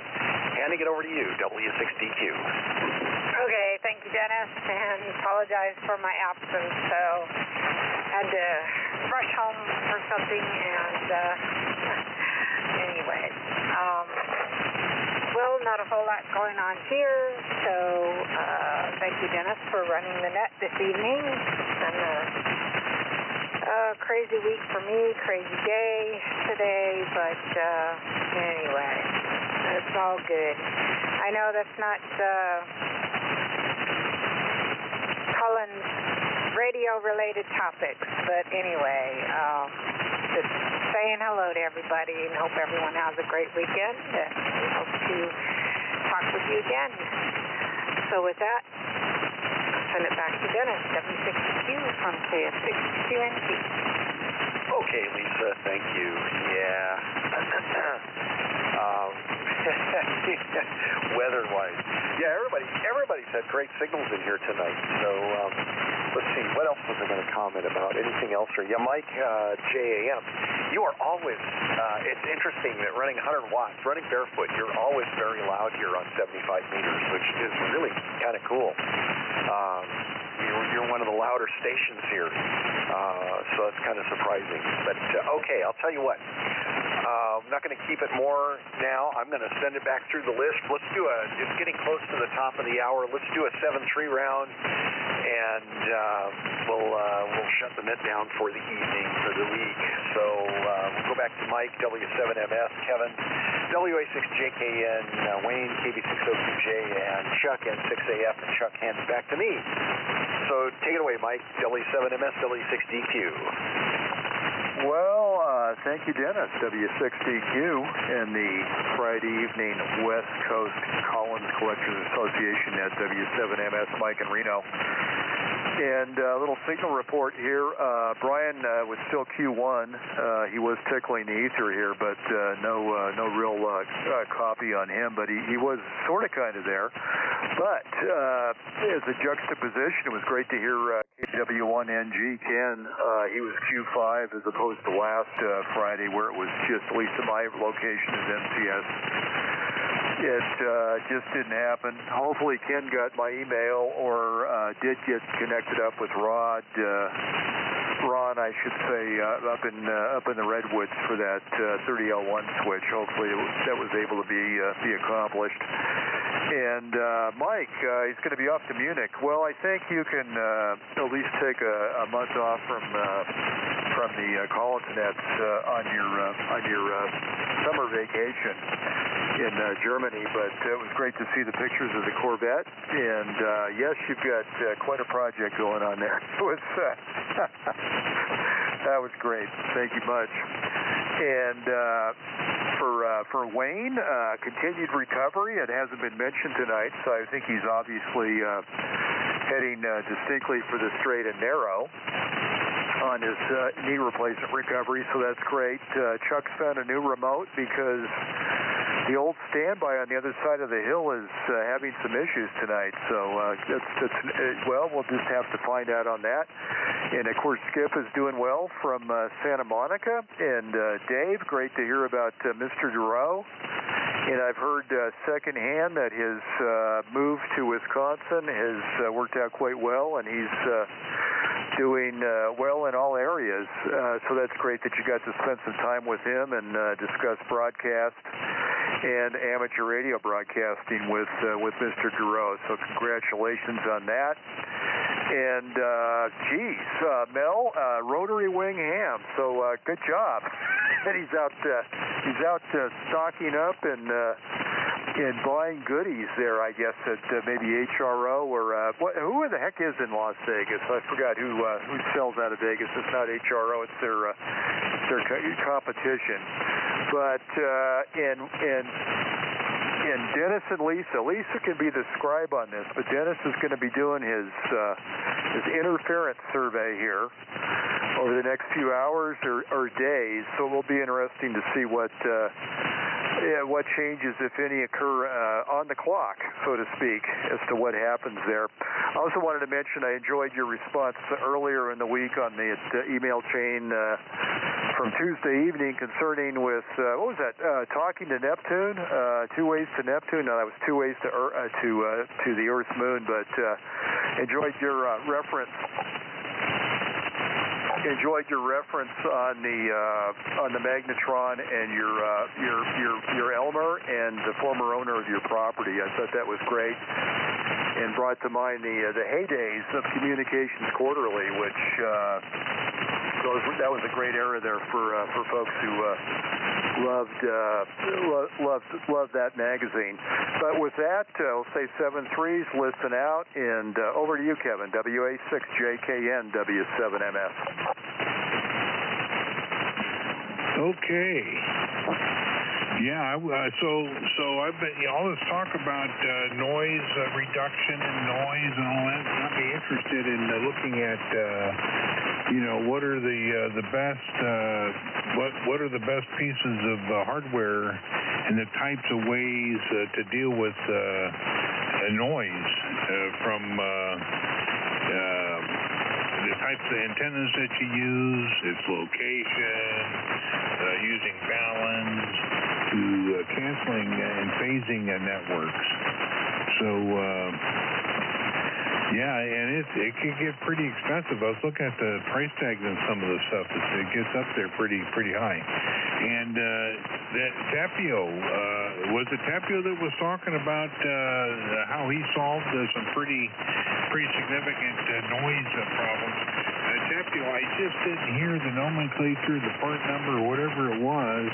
E: handing it over to you, W6DQ.
F: Okay, thank you, Dennis, and apologize for my absence. So had to rush home for something, and anyway, well, not a whole lot going on here. So thank you, Dennis, for running the net this evening. It's been a crazy week for me, crazy day today, but anyway, it's all good. I know that's not Collins radio-related topics, but anyway, just saying hello to everybody and hope everyone has a great weekend, and we hope to talk with you again. So with that, I'll send it back to Dennis, W6Q from KF6QNG.
E: Okay, Lisa, thank you. Yeah. Weather-wise. Yeah, everybody's had great signals in here tonight. So let's see, what else was I going to comment about? Anything else? Or yeah, Mike, JAM, you are always, it's interesting that running 100 watts, running barefoot, you're always very loud here on 75 meters, which is really kind of cool. You're one of the louder stations here, so that's kind of surprising. But okay, I'll tell you what. I'm not going to keep it more now. I'm going to send it back through the list. It's getting close to the top of the hour. Let's do a 7-3 round, and we'll shut the net down for the evening, for the week. So we'll go back to Mike, W7MS, Kevin, WA6JKN, Wayne, KB602J, and Chuck, N6AF, and Chuck hands back to me. So take it away, Mike, W7MS, W6DQ.
A: Well, thank you, Dennis, W6DQ, and the Friday evening West Coast Collins Collectors Association at W7MS, Mike and Reno. And a little signal report here. Brian was still Q1. He was tickling the ether here, but no real copy on him. But he was sort of kind of there. But as a juxtaposition, it was great to hear KW1NG Ken. He was Q5 as opposed to last Friday, where it was just, at least at my location, is NCS. It just didn't happen. Hopefully Ken got my email or did get connected up with Ron, I should say, up in the Redwoods for that 30L1 switch. Hopefully that was able to be accomplished. And Mike, he's going to be off to Munich. Well, I think you can at least take a month off from the Collins nets on your summer vacation in Germany. But it was great to see the pictures of the Corvette. And yes, you've got quite a project going on there. It was that was great. Thank you much. And for Wayne, continued recovery. It hasn't been mentioned tonight, so I think he's obviously heading distinctly for the straight and narrow on his knee replacement recovery, so that's great. Chuck's found a new remote because the old standby on the other side of the hill is having some issues tonight, so we'll just have to find out on that. And of course, Skip is doing well from Santa Monica, and Dave, great to hear about Mr. Duro. And I've heard secondhand that his move to Wisconsin has worked out quite well, and he's doing well in all areas. So that's great that you got to spend some time with him and discuss broadcast and amateur radio broadcasting with Mr. Duro. So congratulations on that. And Mel, rotary wing ham. So good job. And he's out stocking up and buying goodies there, I guess, at maybe HRO or who the heck is in Las Vegas? I forgot who sells out of Vegas. It's not HRO. It's their competition. But and Dennis and Lisa can be the scribe on this, but Dennis is going to be doing his interference survey here over the next few hours or days, so it will be interesting to see what changes, if any, occur on the clock, so to speak, as to what happens there. I also wanted to mention I enjoyed your response earlier in the week on the email chain from Tuesday evening concerning with, what was that, talking to Neptune, 2 ways to Neptune. No, that was 2 ways to the Earth's moon, but enjoyed your reference. Enjoyed your reference on the magnetron and your Elmer and the former owner of your property. I thought that was great and brought to mind the heydays of Communications Quarterly, which that was a great era there for folks who loved that magazine. But with that, we'll say 7-3s, listen out, and over to you, Kevin. WA6JKN W7MS.
C: Okay. Yeah, so I've been all this talk about noise reduction and noise and all that. Got me interested in looking at what are the best what are the best pieces of hardware and the types of ways to deal with noise from the types of antennas that you use, its location, using balance, to canceling and phasing networks. So, and it can get pretty expensive. I was looking at the price tags on some of the stuff. It gets up there pretty high. And that Tapio, was it Tapio that was talking about how he solved some pretty significant noise problems? Tapio, I just didn't hear the nomenclature, the part number, or whatever it was.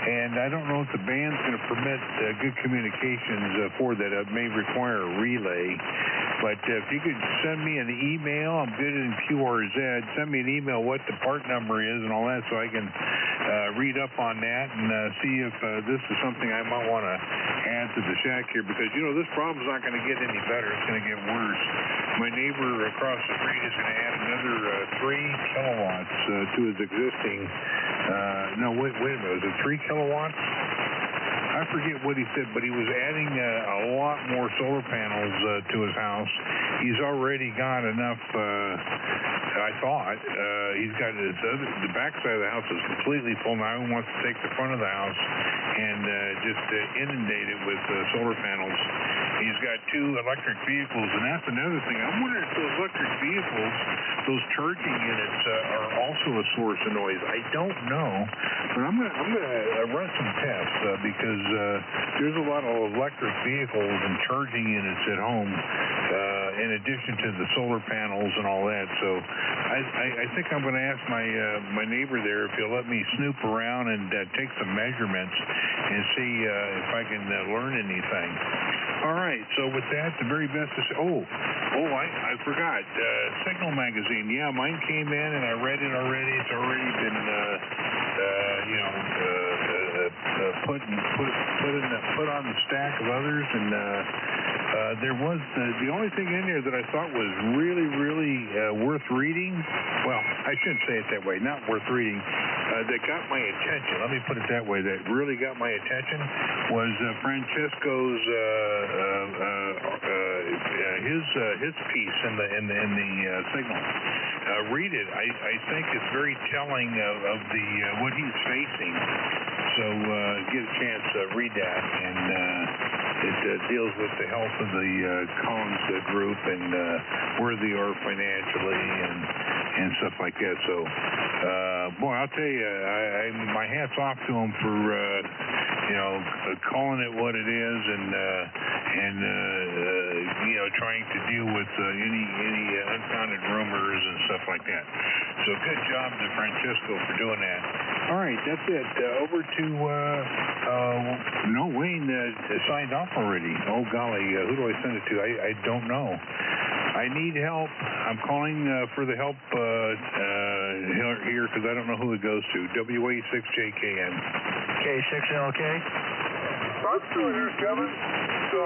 C: And I don't know if the band's going to permit good communications for that. It may require a relay. But if you could send me an email, I'm good in QRZ, send me an email what the part number is and all that so I can read up on that and see if this is something I might want to add to the shack here, because, this problem's not going to get any better. It's going to get worse. My neighbor across the street is going to add another 3 kilowatts to his existing, wait a minute, was it 3 kilowatts? I forget what he said, but he was adding a lot more solar panels to his house. He's already got enough, I thought. He's got the back side of the house is completely full now. He wants to take the front of the house and just inundate it with solar panels. He's got 2 electric vehicles, and that's another thing. I'm wondering if those electric vehicles, those charging units, are also a source of noise. I don't know, but I'm gonna run some tests because there's a lot of electric vehicles and charging units at home, in addition to the solar panels and all that. So I think I'm going to ask my neighbor there if he'll let me snoop around and take some measurements and see if I can learn anything. All right, so with that, the very best is, I forgot, Signal Magazine. Yeah, mine came in and I read it already. It's already been, put on the stack of others, and there was the only thing in there that I thought was really, really worth reading. Well, I shouldn't say it that way, not worth reading. That got my attention. Let me put it that way. That really got my attention was Francesco's his piece in the Signal. Read it. I think it's very telling of the what he's facing. So get a chance to read that, and it deals with the health of the Collins group and where they are financially and stuff like that. So, boy, I'll tell you, my hat's off to him for calling it what it is and trying to deal with any unfounded rumors and stuff like that. So good job to Francesco for doing that. All right, that's it. Over to Wayne signed off already. Oh golly, who do I send it to? I don't know. I need help. I'm calling for the help here because I don't know who it goes to. WA6JKN.
B: K6LK. I'm still here, Kevin. So,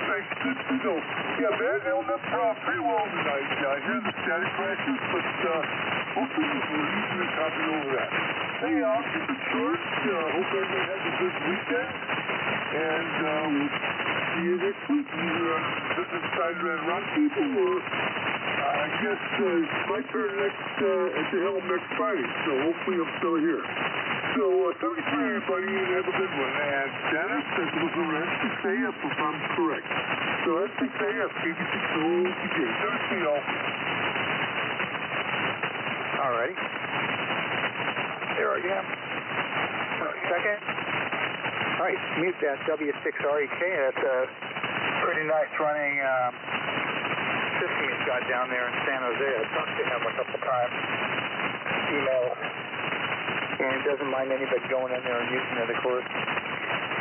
B: thanks. Good to know. Yeah, man, held up pretty well tonight. I hear the static crashes, but hopefully we're easily copying over that. Hey, I'll keep it short. Hope everybody has a good weekend. And we'll see you next week. Visit Sideman Roundtable, or I guess it's my turn at the helm next Friday. So hopefully I'm still here. So, thank you, everybody, and have a good one. And Dennis, that was around 6AF, if I'm correct. So that's 6AF, KD6OTJ. Good to see y'all.
G: All righty. There I am. Second. All right, mute that W6REK. That's a pretty nice running system he's got down there in San Jose. I talked to him a couple times. Email. And he doesn't mind anybody going in there and using it, of course.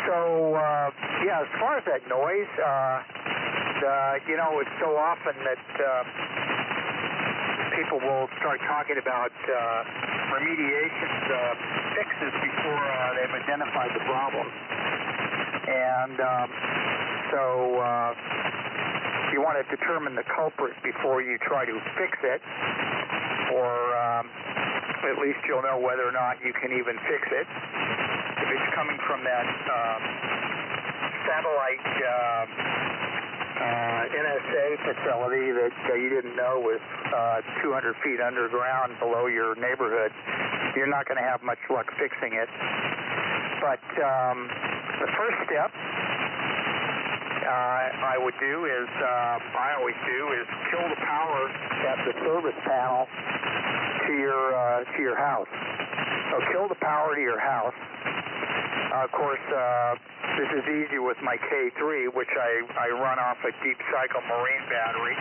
G: So, as far as that noise, it's so often that people will start talking about remediation fixes before they've identified the problem. And you want to determine the culprit before you try to fix it, or at least you'll know whether or not you can even fix it. If it's coming from that satellite NSA facility that you didn't know was 200 feet underground below your neighborhood, you're not going to have much luck fixing it. But the first step I always do is kill the power at the service panel to your house. So kill the power to your house. Of course, this is easy with my K3, which I run off a deep cycle marine battery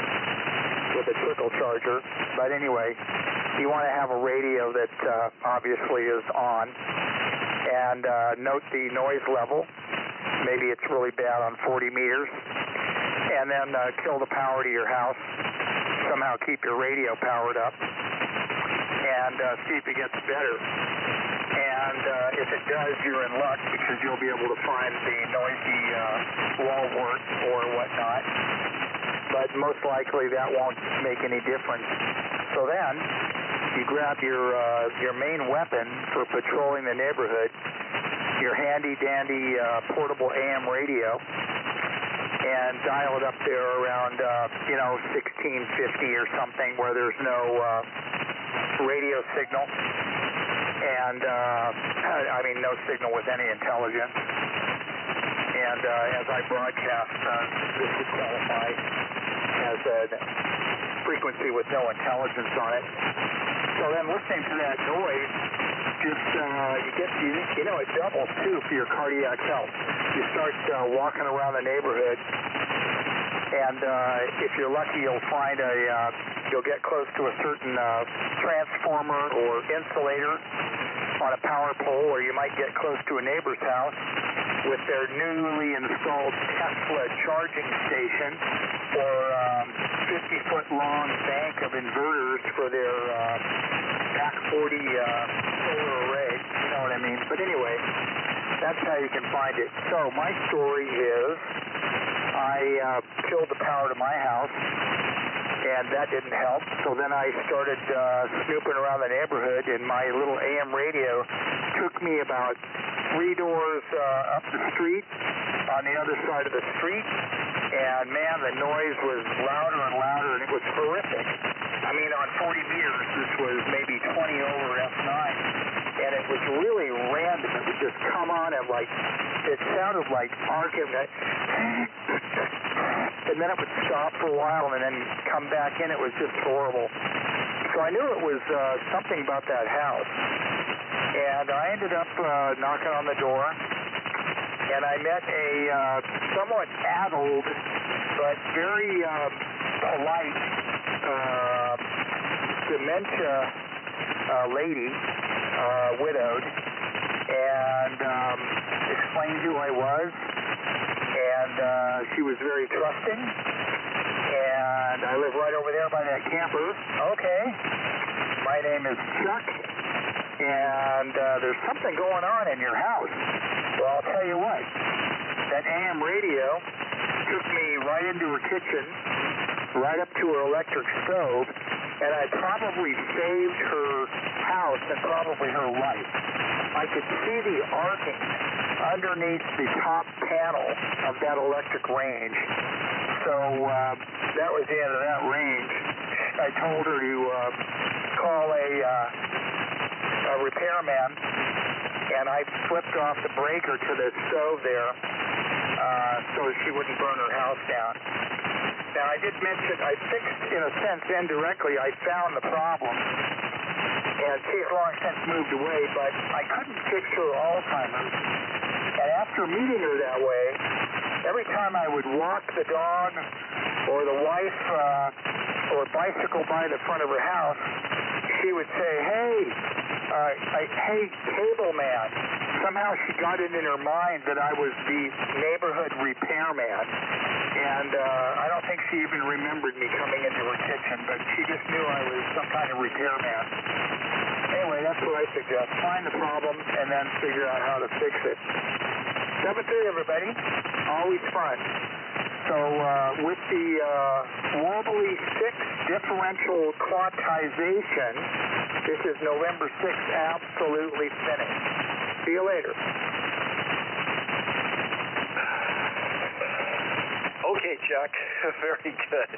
G: with a trickle charger. But anyway, you want to have a radio that obviously is on, and note the noise level. Maybe it's really bad on 40 meters. And then kill the power to your house. Somehow keep your radio powered up. And see if it gets better. And if it does, you're in luck because you'll be able to find the noisy wall wart or whatnot. But most likely that won't make any difference. So then you grab your main weapon for patrolling the neighborhood. your handy-dandy portable AM radio and dial it up there around, 1650 or something where there's no radio signal. And, no signal with any intelligence. And as I broadcast, this would qualify as a frequency with no intelligence on it. So then listening to that noise, it doubles too for your cardiac health. You start walking around the neighborhood, and if you're lucky, you'll get close to a certain transformer or insulator on a power pole, or you might get close to a neighbor's house with their newly installed Tesla charging station or 50-foot long bank of inverters for their back 40 solar array. You know what I mean? But anyway, that's how you can find it. So my story is I killed the power to my house, and that didn't help. So then I started snooping around the neighborhood, and my little AM radio took me about 3 doors up the street on the other side of the street, and man, the noise was louder and louder, and it was horrific. I mean, on 40 meters, this was maybe 20 over F9, and it was really random. It would just come on and it sounded like arcing, and then it would stop for a while and then come back in. It was just horrible. So I knew it was something about that house, and I ended up knocking on the door, and I met a somewhat addled but very polite dementia lady, widowed, and explained who I was, and she was very trusting, and I live right over there by that camper. Okay, my name is Chuck, and there's something going on in your house. Well, I'll tell you what, that AM radio took me right into her kitchen, right up to her electric stove, and I probably saved her house and probably her life. I could see the arcing underneath the top panel of that electric range. So that was the end of that range. I told her to call a repairman, and I flipped off the breaker to the stove there so she wouldn't burn her house down. Now, I did mention, I fixed, in a sense, indirectly, I found the problem, and she's long since moved away, but I couldn't fix her Alzheimer's. And after meeting her that way, every time I would walk the dog or the wife or bicycle by the front of her house, she would say, hey, cable man. Somehow she got it in her mind that I was the neighborhood repairman. And I don't think she even remembered me coming into her kitchen, but she just knew I was some kind of repairman. Anyway, that's what I suggest. Find the problem and then figure out how to fix it. 7-3, everybody. Always fun. So with the Wobbly 6 differential quantization, this is November 6th, absolutely finished. See you later.
E: Okay, Chuck. Very good.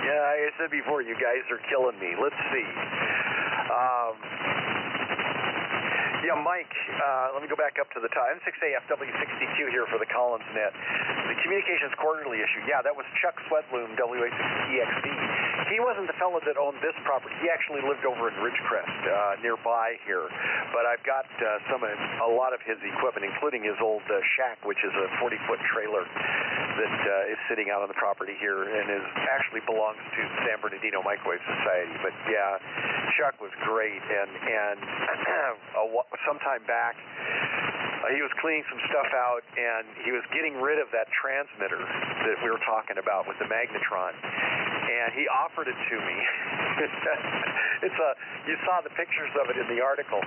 E: Yeah, I said before, you guys are killing me. Let's see. Mike, let me go back up to the top. M6AFW62 here for the Collins Net. The Communications Quarterly issue. Yeah, that was Chuck Sweatloom, WA6EXD. He wasn't the fellow that owned this property. He actually lived over in Ridgecrest, nearby here. But I've got a lot of his equipment, including his old shack, which is a 40-foot trailer that is sitting out on the property here and actually belongs to San Bernardino Microwave Society. But yeah, Chuck was great, and sometime back, he was cleaning some stuff out, and he was getting rid of that transmitter that we were talking about with the magnetron, and he offered it to me. You saw the pictures of it in the article.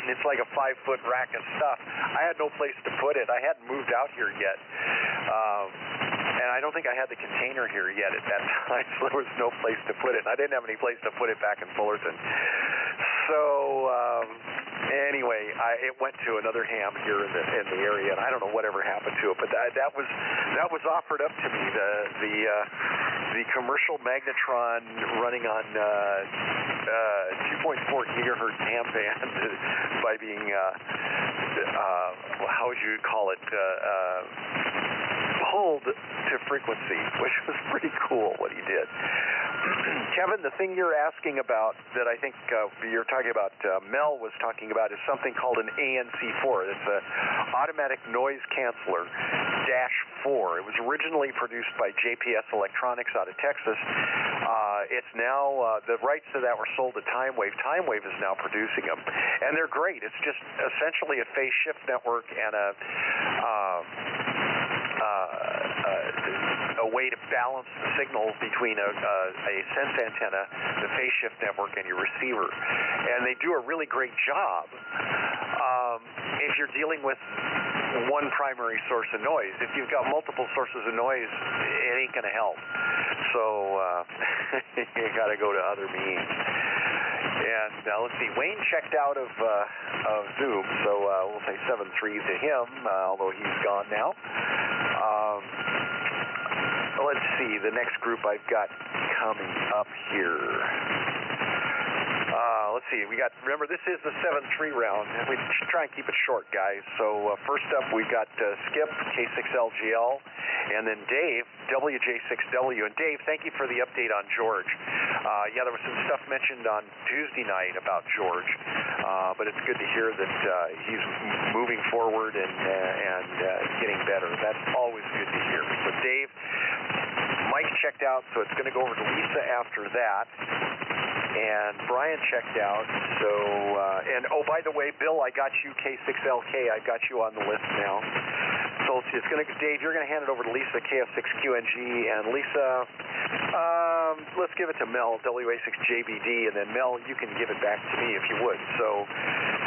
E: It's like a 5-foot rack of stuff. I had no place to put it. I hadn't moved out here yet. And I don't think I had the container here yet at that time, so there was no place to put it. And I didn't have any place to put it back in Fullerton. So Anyway, it went to another ham here in the area, and I don't know whatever happened to it, but that was offered up to me. The commercial magnetron running on 2.4 gigahertz ham band by being how would you call it? Pulled to frequency, which was pretty cool what he did. Kevin, the thing you're asking about that I think you're talking about, Mel was talking about, is something called an ANC4. It's an automatic noise canceller -4. It was originally produced by JPS Electronics out of Texas. It's now, the rights to that were sold to Time Wave. Time Wave is now producing them, and they're great. It's just essentially a phase shift network and a way to balance the signal between a sense antenna, the phase shift network, and your receiver. And they do a really great job if you're dealing with one primary source of noise. If you've got multiple sources of noise, it ain't going to help. So you got to go to other means. And let's see, Wayne checked out of Zoom, so we'll say 7-3 to him, although he's gone now. Let's see, the next group I've got coming up here. Let's see, we got, remember, this is the 7-3 round. We try and keep it short, guys. So first up, we got Skip, K6LGL, and then Dave, WJ6W. And Dave, thank you for the update on George. Yeah, there was some stuff mentioned on Tuesday night about George, but it's good to hear that he's moving forward and getting better. That's always good to hear. So Dave, Mike checked out, so it's going to go over to Lisa after that. And Brian checked out, so, and oh, by the way, Bill, I got you K6LK, I got you on the list now. So it's going to, Dave, you're going to hand it over to Lisa, KF6QNG, and Lisa, let's give it to Mel, WA6JBD, and then Mel, you can give it back to me if you would. So,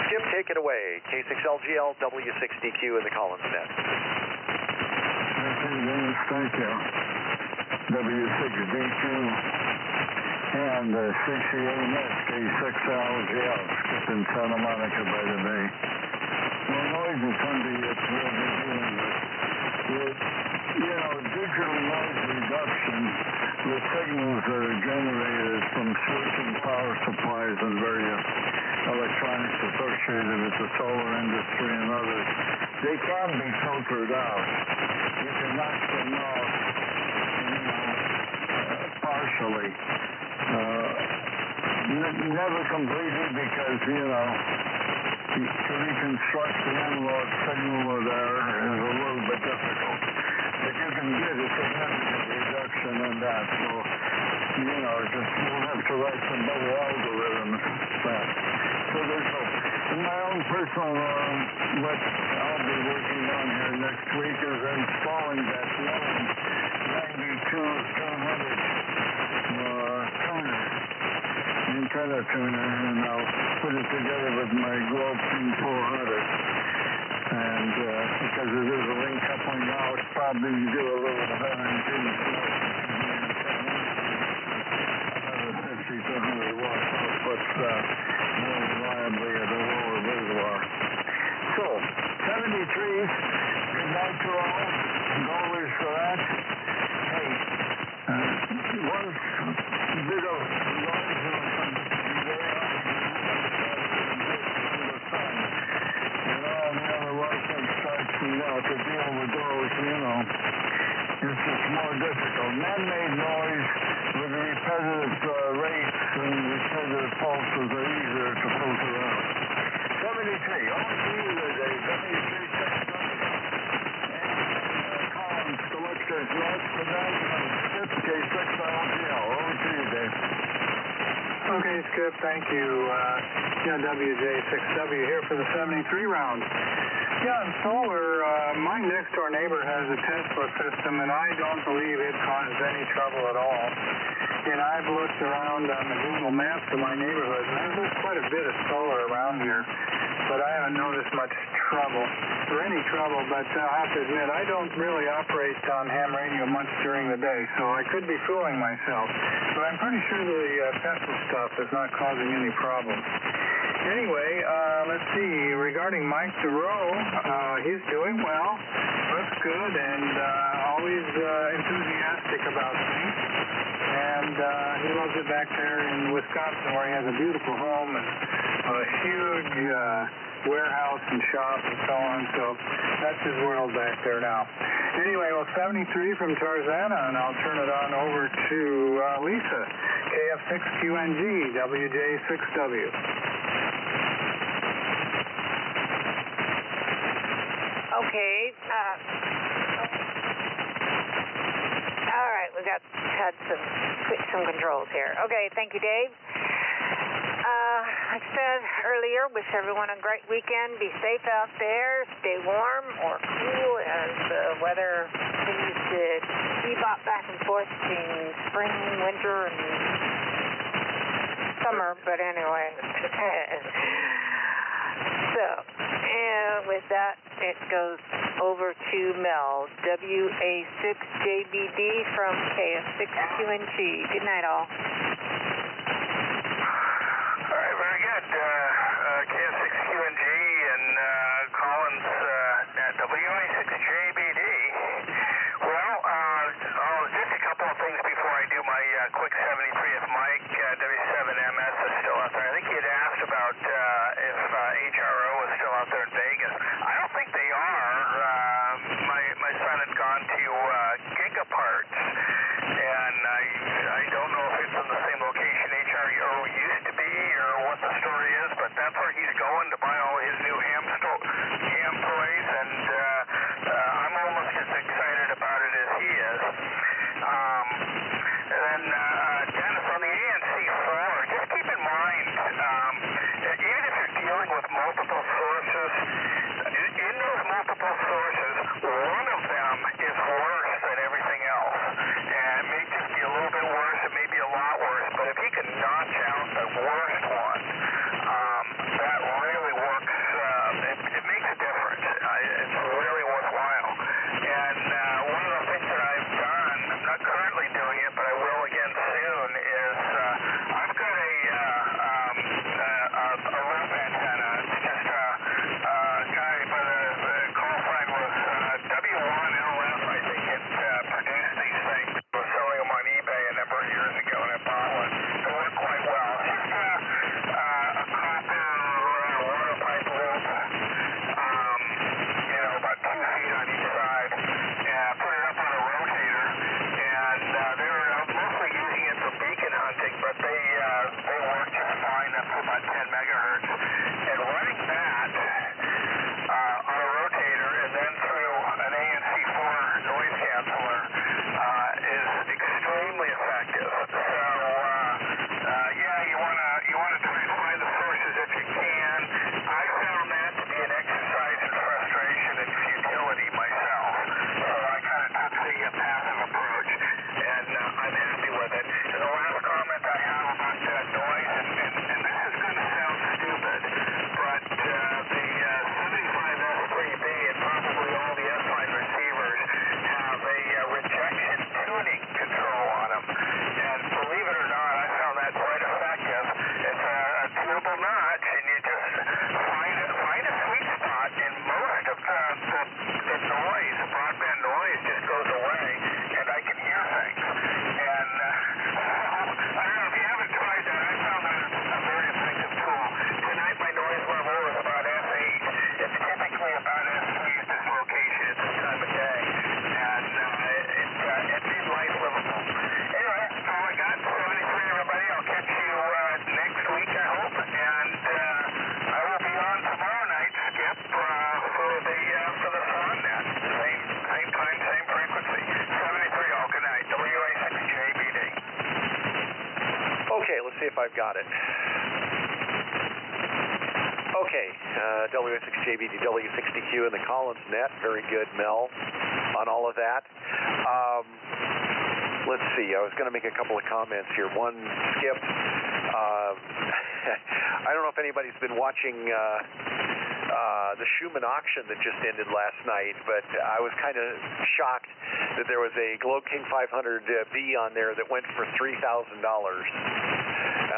E: Skip, take it away, K6LGL, W6DQ, in the Collins net.
H: Okay, Dennis, thank you. W6DQ. And 68NS, K6LGL, Skip in Santa Monica by the bay. Well, noise is something that's really dealing with. Digital noise reduction, the signals that are generated from switching power supplies and various electronics associated with the solar industry and others, they can be filtered out. You can knock them off, partially. Never completely, because, to reconstruct the analog signal there is a little bit difficult. But you can get a significant reduction in that. So, just you'll have to write some better algorithms for that. So there's hope. In my own personal, what I'll be working on here next week is installing that 92-200 tuner. Antenna tuner, and I'll put it together with my Globe 400. And because it is a link coupling now, it's probably do a little better in another 50 to 100 watts output more reliably at a lower reservoir. So, 73s, good night to all. Always for that. Hey, one bit of to deal with those, it's just more difficult. Man-made noise with repetitive rates and repetitive pulses are easier to filter out. 73, on to you today, Collins, Collectors, North, Skip, K6LGL. Over to you, Dave.
D: Okay, Skip, thank you. WJ6W here for the 73 round. Yeah, in solar, my next-door neighbor has a Tesla system, and I don't believe it causes any trouble at all. And I've looked around on the Google Maps of my neighborhood, and there's quite a bit of solar around here, but I haven't noticed much trouble, or any trouble, but I'll have to admit, I don't really operate on ham radio much during the day, so I could be fooling myself. But I'm pretty sure the Tesla stuff is not causing any problems.
H: Anyway, let's see. Regarding Mike DeRoe, he's doing well. Looks good and always enthusiastic about things. And he loves it back there in Wisconsin, where he has a beautiful home and a huge warehouse and shop and so on. So that's his world back there now. Anyway, well, 73 from Tarzana, and I'll turn it on over to Lisa, KF6QNG, WJ6W.
F: Okay. All right, we had some controls here. Okay, thank you, Dave. Like I said earlier, wish everyone a great weekend. Be safe out there. Stay warm or cool as the weather continues to bebop back and forth between spring, winter, and summer. But anyway. So, and with that, it goes over to Mel, WA6JBD from KF6QNG. Good night, all.
B: KF6QNG and Collins at WA6JBD. Well, just a couple of things before I do my quick 73. If Mike W7MS is still out there, I think he had asked about if HRO is still out there in Vegas. I don't think they are. My son had gone to Gigaparts, and I don't know if it's in the same location HRO used to be or what the story is, but that's where he's going to buy all his new ham toys, and I'm almost as excited about it as he is. And then Dennis, on the ANC4, just keep in mind, even if you're dealing with multiple sources, in those multiple sources, one of them is worse than everything else. And it may just be a little bit worse, it may be a lot worse, but if you can notch out the worst one, that really works, it makes a difference. It's really worthwhile. And one of the things that I've done, I'm not currently doing it, but I will again soon, is I've got a roof antenna. It's just a guy by the call sign was W1LF, I think it produced these things. I was selling them on eBay a number of years ago, and I bought one. It worked quite well. It's just a copper water pipe loop, about 2 feet on each side, and put it up on a rotator, and they were mostly using it for beacon hunting, but they work just fine up to about 10 megahertz. And running that on a rotator and then through an ANC4 noise canceller is extremely effective. So you want to try and find the sources if you can. I found that to be an exercise in frustration and futility myself. So I kind of took the passive approach, and I'm happy with it. And the last comment I have about noise, and this is going to sound stupid, but the 75S3B and probably all the S-line receivers have a rejection tuning control on them. And believe it or not, I found that quite effective. It's a tunable notch, and you just find a sweet spot, and most of the noise, the broadband noise, just goes away, and I can hear things. And I don't know if you haven't tried that. I found that a very effective tool. Tonight my noise level is about S8. It's typically about S3 at this location at this time of day, and it made life livable. Anyway, that's all I got. 73, everybody. I'll catch you next week, I hope, and I will be on tomorrow night, Skip, for the SwanNet. Same time, same frequency. 73, all good night. WA6JBD.
E: Okay, let's see if I've got it. Okay, W6JBD, W60Q, and the Collins net. Very good, Mel, on all of that. Let's see, I was going to make a couple of comments here. One, Skip, I don't know if anybody's been watching the Schumann auction that just ended last night, but I was kind of shocked that there was a Globe King 500B on there that went for $3,000.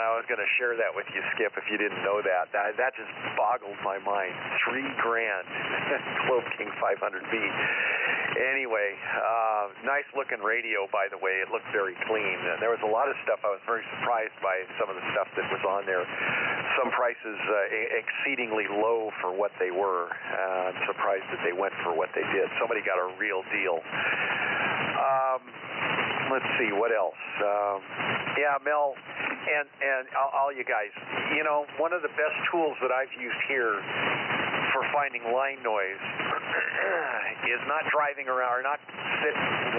E: I was going to share that with you, Skip, if you didn't know that. That just boggled my mind. $3,000, Globe King 500B. Anyway, nice looking radio, by the way. It looked very clean. And there was a lot of stuff. I was very surprised by some of the stuff that was on there. Some prices exceedingly low for what they were. I'm surprised that they went for what they did. Somebody got a real deal. Let's see, what else? Yeah, Mel, and all you guys, you know, one of the best tools that I've used here for finding line noise is not driving around or not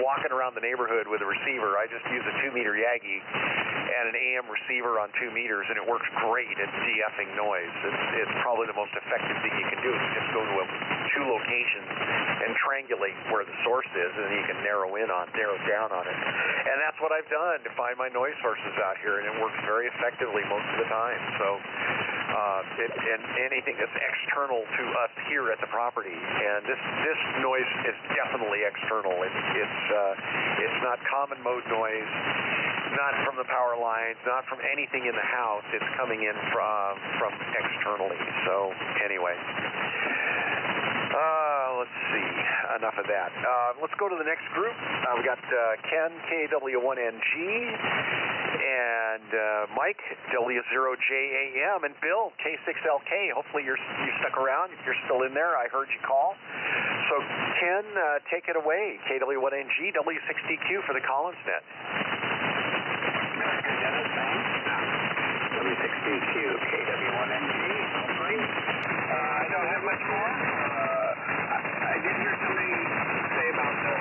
E: walking around the neighborhood with a receiver. I just use a 2-meter Yagi and an AM receiver on 2 meters, and it works great at de-effing noise. It's probably the most effective thing you can do. You just go to 2 locations and triangulate where the source is, and then you can narrow down on it. And that's what I've done to find my noise sources out here, and it works very effectively most of the time. So, and anything that's external to us here at the property, and this noise is definitely external. It's not common mode noise, not from the power lines, not from anything in the house. It's coming in from externally. So anyway. Let's see. Enough of that. Let's go to the next group. We got Ken, KW1NG, and Mike, W0JAM, and Bill, K6LK. Hopefully you stuck around. If you're still in there, I heard you call. So Ken, take it away. KW1NG, W6DQ for the Collins Net.
I: W6DQ, KW1NG. I don't have much more. I did hear somebody say about the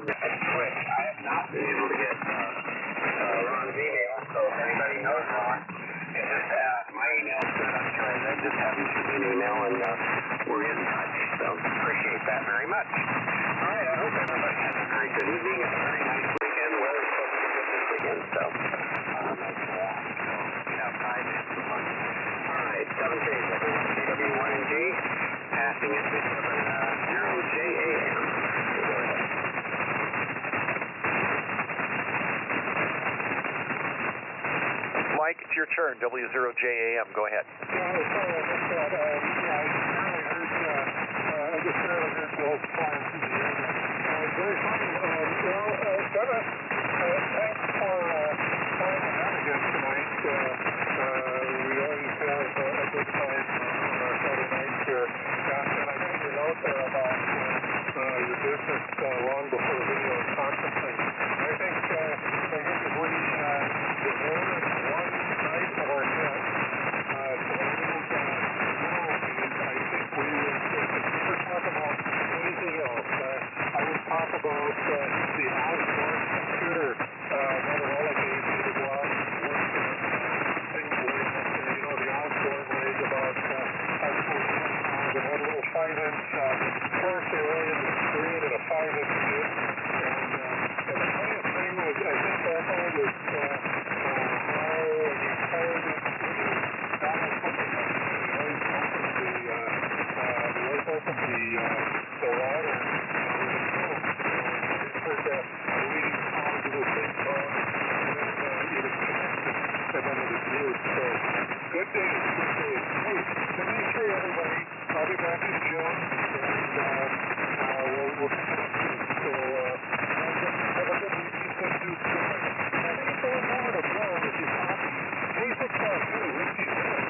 I: switch. I have not been able to get Ron's email, so if anybody knows Ron, it's just my email's good. I'm sure I just haven't sent an email, and we'll get in touch. So appreciate that very much. All right, I hope everybody has a very good evening and a very nice weekend. Weather's supposed to be good this weekend, so get outside and have some fun. All right, 7 days, everyone. KW1NG, passing it to 0JAM.
E: Mike, it's your turn. W0JAM. Go ahead.
B: Yeah, sorry, I missed that. I just barely heard Bill's flying through the air. Very funny. Dennis, thanks for finding out again tonight. We always have a good time on our Saturday nights here. And I got your note there about your business long before video conferencing. I think if we devoted one night or net to I think we would never talk about anything else. I would talk about the outdoor computer that relegates you to go out and work things way up there. You know, the outdoor leg about the one little 5-inch course they were in the screen and a 5-inch chip. And the funniest thing was, I think also was how you told it to not open the water with the leading sound to the big phone, and then it was connected, and then it was used. So, good day. Hey, good night to everybody. I'll be back in June, and we'll connect you. So, have a good week. Keep good news going. I think it's all over to Bill if you copy. K6LK, we'll see you there.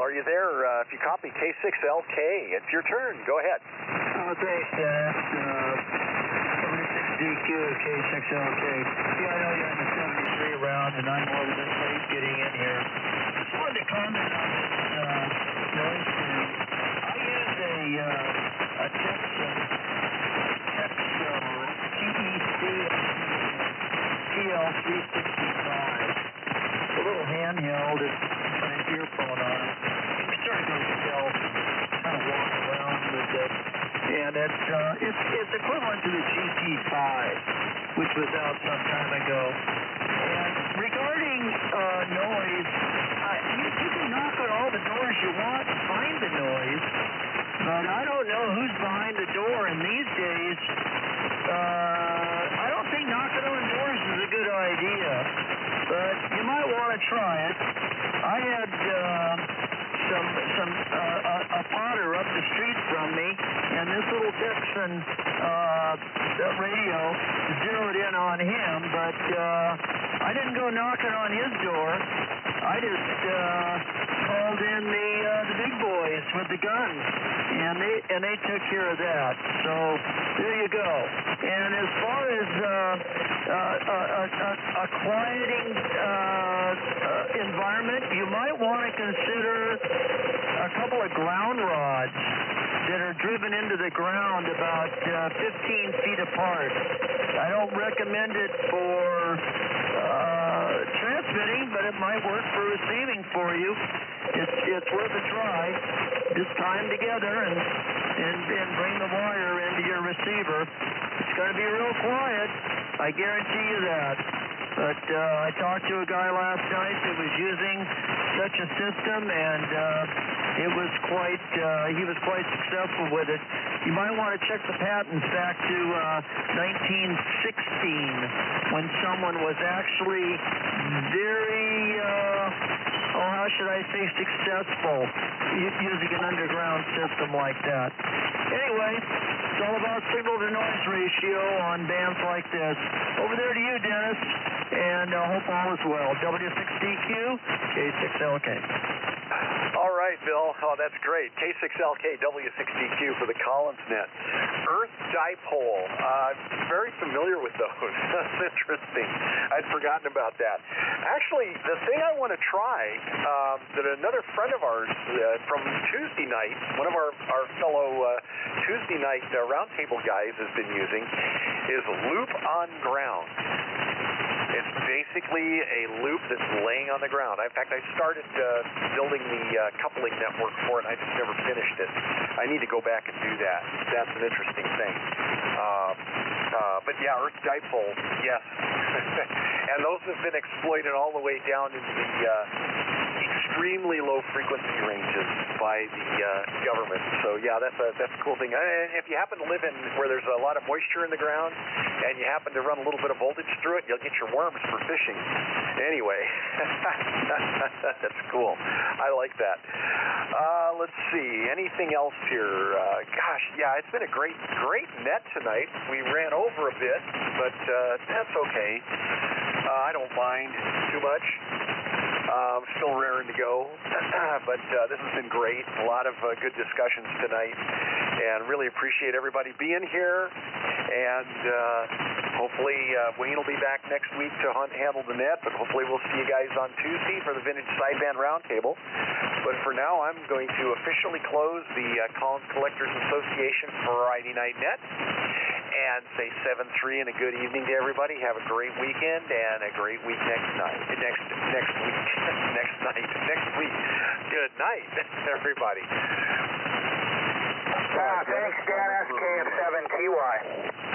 E: Are you there? If you copy K6LK, it's your turn. Go ahead.
J: Thanks, Dad. W6DQ, K6LK. Yeah, I know you're in the 73 round, and I'm a little bit late getting in here. Just wanted to comment on this noise thing. I use a Texas TEC TL365. It's a little handheld. It's got an earphone on it. Kind of walk around with it, and it's equivalent to the GT5, which was out some time ago. And regarding noise, you can knock on all the doors you want and find the noise, but I don't know who's behind the door, and these days, I don't think knocking on doors is a good idea, but you might want to try it. I had a potter up the street from me, and this little Dixon radio zeroed in on him, but I didn't go knocking on his door. I just called in the big boys with the guns, and they took care of that. So there you go. And as far as a quieting environment, you might want to consider a couple of ground rods that are driven into the ground about 15 feet apart. I don't recommend it for transmitting, but it might work for receiving for you. It's worth a try. Just tie them together and bring the wire into your receiver. It's going to be real quiet. I guarantee you that. But I talked to a guy last night that was using such a system, and he was quite successful with it. You might want to check the patents back to 1916, when someone was actually very, how should I say, successful using an underground system like that. Anyway, it's all about signal-to-noise ratio on bands like this. Over there to you, Dennis, and I hope all is well. W6DQ, K6LK.
E: All right, Bill. Oh, that's great. K6LK, W6DQ for the Collins Net. Earth dipole. Very familiar with those. That's interesting. I'd forgotten about that. Actually, the thing I want to try that another friend of ours from Tuesday night, one of our fellow Tuesday night roundtable guys has been using, is loop on ground. It's basically a loop that's laying on the ground. In fact, I started building the coupling network for it, and I just never finished it. I need to go back and do that. That's an interesting thing. But yeah, Earth dipole, yes. And those have been exploited all the way down into the extremely low frequency ranges by the government. So yeah, that's a cool thing. And if you happen to live in where there's a lot of moisture in the ground, and you happen to run a little bit of voltage through it, you'll get your worms for fishing. Anyway, that's cool. I like that. Let's see. Anything else here? Gosh, yeah, it's been a great net tonight. We ran over a bit, but that's okay. I don't mind too much. Still raring to go, but this has been great. A lot of good discussions tonight, and really appreciate everybody being here. And hopefully Wayne will be back next week to handle the net, but hopefully we'll see you guys on Tuesday for the Vintage Sideband Roundtable. But for now, I'm going to officially close the Collins Collectors Association Friday Night Net and say 7-3 and a good evening to everybody. Have a great weekend and a great week next week. Next week. Good night, everybody.
G: Thanks, Dennis. KF7TY.